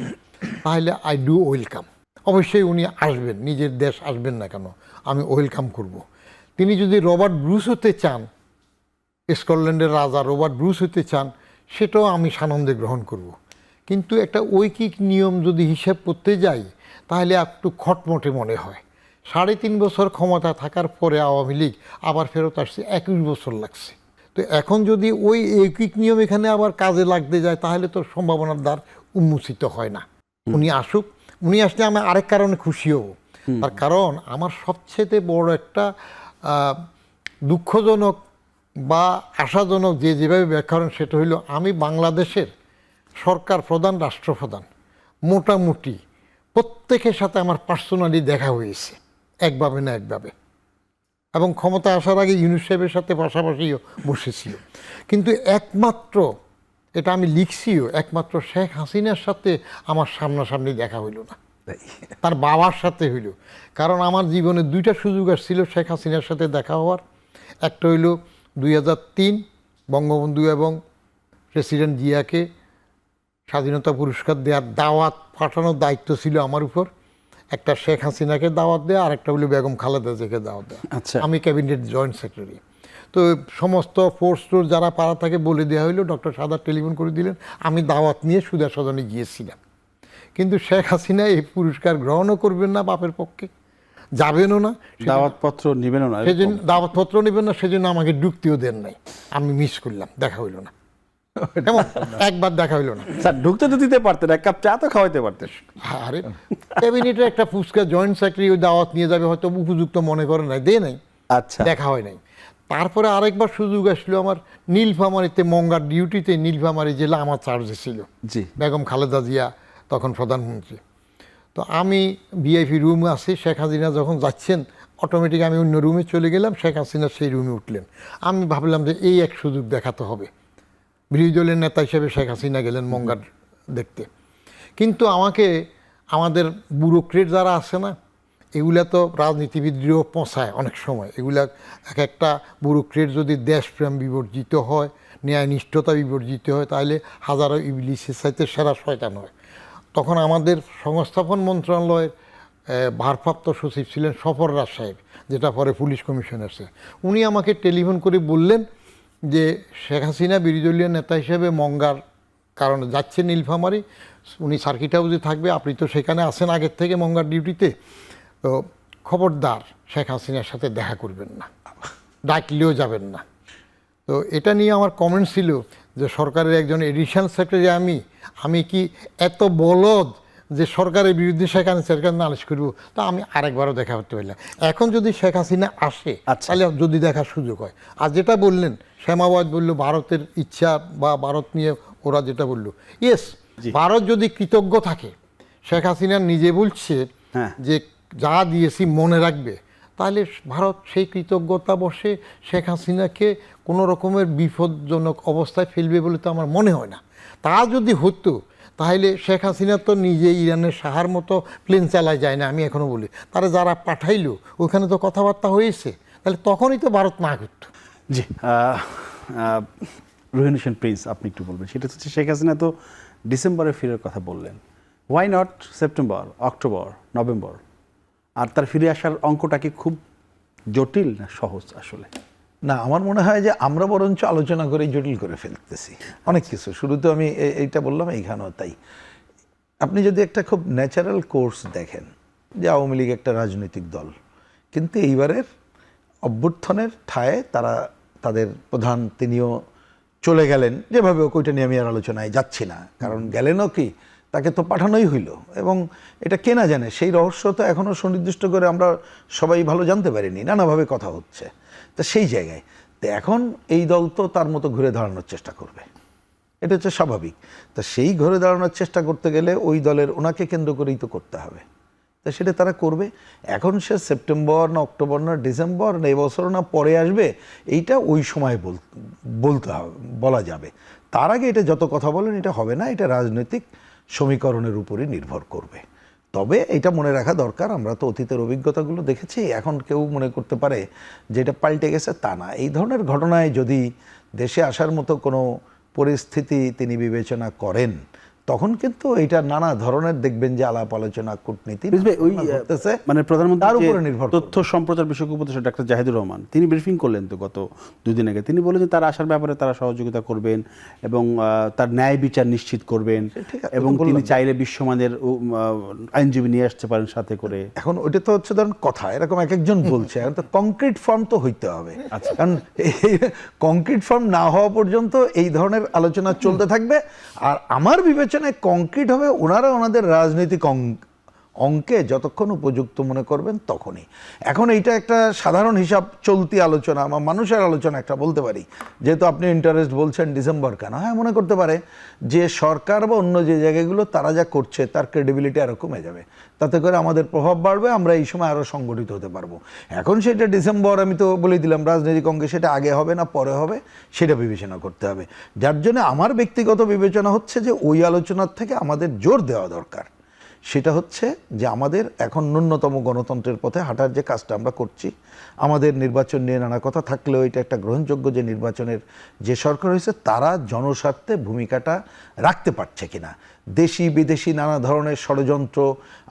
তাহলে আই ডু ওয়েলকাম। অবশ্যই উনি আসবেন, নিজের দেশ আসবেন না কেন, আমি ওয়েলকাম করব। তিনি যদি রবার্ট ব্রুস হতে চান, স্কটল্যান্ডের রাজা রবার্ট ব্রুস হতে চান, সেটাও আমি সানন্দে গ্রহণ করব। কিন্তু একটা ঐকিক নিয়ম যদি হিসাব করতে যাই তাহলে একটু খটমটে মনে হয়। 3.5 বছর ক্ষমতা থাকার পরে আওয়ামী লীগ আবার ফেরত আসছে, 21 বছর লাগছে। তো এখন যদি ওই ঐকিক নিয়ম এখানে আবার কাজে লাগতে যায় তাহলে তো সম্ভাবনার দ্বার উন্মোচিত হয় না। উনি আসুক, উনি আসলে আমি আরেক কারণে খুশি হব। তার কারণ আমার সবচেয়ে বড় একটা দুঃখজনক বা আশাজনক যেভাবে ব্যাখ্যা করেন সেটা হইল, আমি বাংলাদেশের সরকার প্রধান, রাষ্ট্রপ্রধান, মোটামুটি প্রত্যেকের সাথে আমার পার্সোনালি দেখা হয়েছে একভাবে না একভাবে, এবং ক্ষমতা আসার আগে ইউনুস সাহেবের সাথে পাশাপাশিও বসেছিল। কিন্তু একমাত্র, এটা আমি লিখছিও, একমাত্র শেখ হাসিনার সাথে আমার সামনাসামনি দেখা হইল না, তার বাবার সাথে হইল। কারণ আমার জীবনে 2টা সুযোগ আসছিল শেখ হাসিনার সাথে দেখা হওয়ার। একটা হইল 2003 বঙ্গবন্ধু এবং প্রেসিডেন্ট জিয়াকে স্বাধীনতা পুরস্কার দেওয়ার দাওয়াত পাঠানোর দায়িত্ব ছিল আমার উপর। একটা শেখ হাসিনাকে দাওয়াত দেওয়া, আর একটা হলো বেগম খালেদা জিয়াকে দাওয়াত দেওয়া। আচ্ছা, আমি ক্যাবিনেট জয়েন্ট সেক্রেটারি। তো সমস্ত ফোর্স যারা পাড়া থাকে বলে দেওয়া হইলো, ডক্টর সাদাত টেলিফোন করে দিলেন, আমি দাওয়াত নিয়ে সুধা সদনে গিয়েছিলাম। কিন্তু শেখ হাসিনা এই পুরস্কার গ্রহণও করবেন না, বাপের পক্ষে যাবেনও না, দাওয়াতপত্র নেবেনও না, সেজন্য দাওয়াতপত্র নেবেন না, সেজন্য আমাকে ঢুকতেও দেন নাই। আমি মিস করলাম, দেখা হইল না, একবার দেখা হইল না। স্যার ঢুকতে তো দিতে পারতেন, এক কাপ চা তো খাওয়াইতে পারতেন। আরে ক্যাবিনেটের একটা ফুচকা জয়েন্ট সেক্রেটারি ওই দাওয়াত নিয়ে যাবে, হয়তো উপযুক্ত মনে করে নাই, দে নাই, আচ্ছা, দেখা হয় নাই। তারপরে আরেকবার সুযোগ আসলো আমার নীলফামারীতে, মঙ্গার ডিউটিতে নীলফামারী জেলা আমার চার্জে ছিল, জি, বেগম খালেদা জিয়া তখন প্রধানমন্ত্রী। তো আমি ভিআইপি রুমে আছি, শেখ হাসিনা যখন যাচ্ছেন অটোমেটিক আমি অন্য রুমে চলে গেলাম, শেখ হাসিনা সেই রুমে উঠলেন। আমি ভাবলাম যে এই এক সুযোগ দেখাতে হবে। বিরোধী দলের নেতা হিসেবে শেখ হাসিনা গেলেন মঙ্গার দেখতে। কিন্তু আমাকে আমাদের ব্যুরোক্রেট যারা আছে না, এগুলা তো রাজনীতিবিদরাও পৌঁছায় অনেক সময়। এগুলা এক একটা ব্যুরোক্রেট যদি দেশপ্রেম বিবর্জিত হয়, ন্যায়নিষ্ঠতা বিবর্জিত হয়, তাহলে হাজারো ইবলিসের চাইতে সেরা শয়তান হয়। তখন আমাদের সংস্থাপন মন্ত্রণালয়ের ভারপ্রাপ্ত সচিব ছিলেন সফররাজ সাহেব, যেটা পরে পুলিশ কমিশনার ছিল। উনি আমাকে টেলিফোন করে বললেন যে শেখ হাসিনা বিরোধী নেতা হিসেবে মঙ্গার কারণে যাচ্ছে নীলফামারী, উনি সার্কিট হাউসে থাকবে, আপনি তো সেখানে আছেন আগের থেকে মঙ্গার ডিউটিতে, তো খবরদার শেখ হাসিনার সাথে দেখা করবেন না, ডাকলেও যাবেন না। তো এটা নিয়ে আমার কমেন্ট ছিল যে সরকারের একজন এডিশনাল সেক্রেটারি আমি কি এত বলদ যে সরকারের বিরুদ্ধে শেখ হাসিনা নালিশ করবো? তা আমি আরেকবারও দেখা করতে পারলাম। এখন যদি শেখ হাসিনা আসে তাহলে যদি দেখার সুযোগ হয়। আর যেটা বললেন শ্যামাবাদ বলল ভারতের ইচ্ছা বা ভারত নিয়ে ওরা যেটা বললো, ইয়েস, ভারত যদি কৃতজ্ঞ থাকে, শেখ হাসিনা নিজে বলছে যে যা দিয়েছি মনে রাখবে, তাহলে ভারত সেই কৃতজ্ঞতা বসে শেখ হাসিনাকে কোনো রকমের বিপজ্জনক অবস্থায় ফেলবে বলে তো আমার মনে হয় না। তা যদি হতো তাহলে শেখ হাসিনা তো নিজে ইরানের সাহার মতো প্লেন চালায় যায় না, আমি এখনও বলি। তারা যারা পাঠাইলো ওখানে তো কথাবার্তা হয়েছে, তাহলে তখনই তো ভারত না করতো। জি, রোহিণ হোসেন প্রিন্স, আপনি একটু বলবেন। সেটা হচ্ছে শেখ হাসিনা তো ডিসেম্বরে ফিরের কথা বললেন, why not September, October, November? আর তার ফিরে আসার অঙ্কটা কি খুব জটিল না সহজ আসলে? না, আমার মনে হয় যে আমরা বরঞ্চ আলোচনা করে জটিল করে ফেলতেছি অনেক কিছু। শুরুতে আমি এইটা বললাম, এইখানেও তাই। আপনি যদি একটা খুব ন্যাচারাল কোর্স দেখেন, যে আওয়ামী লীগ একটা রাজনৈতিক দল, কিন্তু এইবারের অভ্যুত্থানের ঠায়ে তারা তাদের প্রধান তিনিও চলে গেলেন যেভাবে, ওইটা নিয়ে আমি আর আলোচনায় যাচ্ছি না, কারণ গেলেনও কি তাকে তো পাঠানোই হইল, এবং এটা কে না জানে, সেই রহস্য তো এখনও সুনির্দিষ্ট করে আমরা সবাই ভালো জানতে পারিনি, নানাভাবে কথা হচ্ছে। তা সেই জায়গায় তো এখন এই দল তো তার মতো ঘুরে দাঁড়ানোর চেষ্টা করবে, এটা হচ্ছে স্বাভাবিক। তা সেই ঘুরে দাঁড়ানোর চেষ্টা করতে গেলে ওই দলের ওনাকে কেন্দ্র করেই তো করতে হবে, তা সেটা তারা করবে। এখন সে সেপ্টেম্বর না অক্টোবর না ডিসেম্বর না এবছর না পরে আসবে, এইটা ওই সময় বলতে হবে, বলা যাবে। তার আগে এটা যত কথা বলেন এটা হবে না, এটা রাজনৈতিক সমীকরণের উপরই নির্ভর করবে। তবে এটা মনে রাখা দরকার, আমরা তো অতীতের অভিজ্ঞতাগুলো দেখেছি, এখন কেউ মনে করতে পারে যে এটা পাল্টে গেছে, তা না। এই ধরনের ঘটনায় যদি দেশে আসার মতো কোনো পরিস্থিতি তিনি বিবেচনা করেন, তখন কিন্তু এটা নানা ধরনের দেখবেন যে আলাপ আলোচনা, কূটনীতি ওই ঘটতেছে, মানে প্রধানমন্ত্রী তার উপরে নির্ভর করবে। তথ্য সম্প্রচার বিষয়ক উপদেষ্টা ডাক্তার জাহিদুর রহমান তিনি ব্রিফিং করলেন তো গত 2 দিন আগে। তিনি বলেছেন তার আসার ব্যাপারে তারা সহযোগিতা করবেন এবং তার ন্যায় বিচার নিশ্চিত করবেন, ঠিক আছে, এবং তিনি চাইলে বিশ্বমানের আইনজীবী নিয়ে আসতে পারেন সাথে করে। এখন ওটা তো হচ্ছে ধরেন কথা, এরকম এক একজন বলছে, এখন তো কংক্রিট ফর্ম তো হইতে হবে। কারণ কংক্রিট ফর্ম না হওয়া পর্যন্ত এই ধরনের আলোচনা চলতে থাকবে। আর আমার বিবেচনায় কংক্রিট হবে ওনারা ওনাদের রাজনৈতিক অঙ্কে যতক্ষণ উপযুক্ত মনে করবেন তখনই। এখন এইটা একটা সাধারণ হিসাব চলতি আলোচনা, আমার মানুষের আলোচনা একটা বলতে পারি, যেহেতু আপনি ইন্টারেস্ট বলছেন ডিসেম্বর কেন, হ্যাঁ মনে করতে পারে যে সরকার বা অন্য যে জায়গাগুলো তারা যা করছে তার ক্রেডিবিলিটি আরও কমে যাবে, তাতে করে আমাদের প্রভাব বাড়বে, আমরা এই সময় আরও সংগঠিত হতে পারবো। এখন সেটা ডিসেম্বর আমি তো বলে দিলাম, রাজনৈতিক অঙ্গে সেটা আগে হবে না পরে হবে সেটা বিবেচনা করতে হবে। যার জন্য আমার ব্যক্তিগত বিবেচনা হচ্ছে যে ওই আলোচনার থেকে আমাদের জোর দেওয়া দরকার, সেটা হচ্ছে যে আমাদের এখন ন্যূনতম গণতন্ত্রের পথে হাঁটার যে কাজটা আমরা করছি, আমাদের নির্বাচন নিয়ে নানা কথা থাকলেও এটা একটা গ্রহণযোগ্য যে নির্বাচনের যে সরকার হয়েছে তারা জনস্বার্থে ভূমিকাটা রাখতে পারছে কিনা। দেশি বিদেশি নানা ধরনের ষড়যন্ত্র,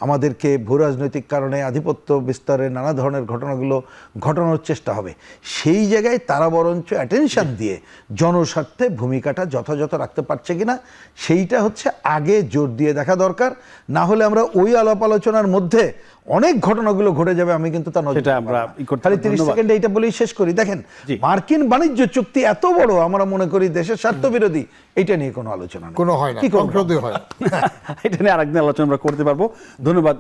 আমাদেরকে ভূরাজনৈতিক কারণে আধিপত্য বিস্তারের নানা ধরনের ঘটনাগুলো ঘটানোর চেষ্টা হবে, সেই জায়গায় তারা বরঞ্চ অ্যাটেনশন দিয়ে জনস্বার্থে ভূমিকাটা যথাযথ রাখতে পারছে কিনা সেইটা হচ্ছে আগে জোর দিয়ে দেখা দরকার। না হলে আমরা ওই আলাপ আলোচনার মধ্যে অনেক ঘটনাগুলো ঘটে যাবে, আমি কিন্তু তা নজর খালি 30 সেকেন্ডে এটা বলেই শেষ করি। দেখেন, মার্কিন বাণিজ্য চুক্তি এত বড়, আমরা মনে করি দেশের স্বার্থ বিরোধী, এটা নিয়ে কোনো আলোচনা নেই, কোনো হয় না, সংসদে হয়। এটা নিয়ে আরেকদিন আলোচনা আমরা করতে পারবো। ধন্যবাদ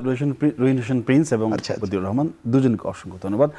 রহিন হোসেন প্রিন্স এবং বদিউর রহমান, দুজনকে অসংখ্য ধন্যবাদ।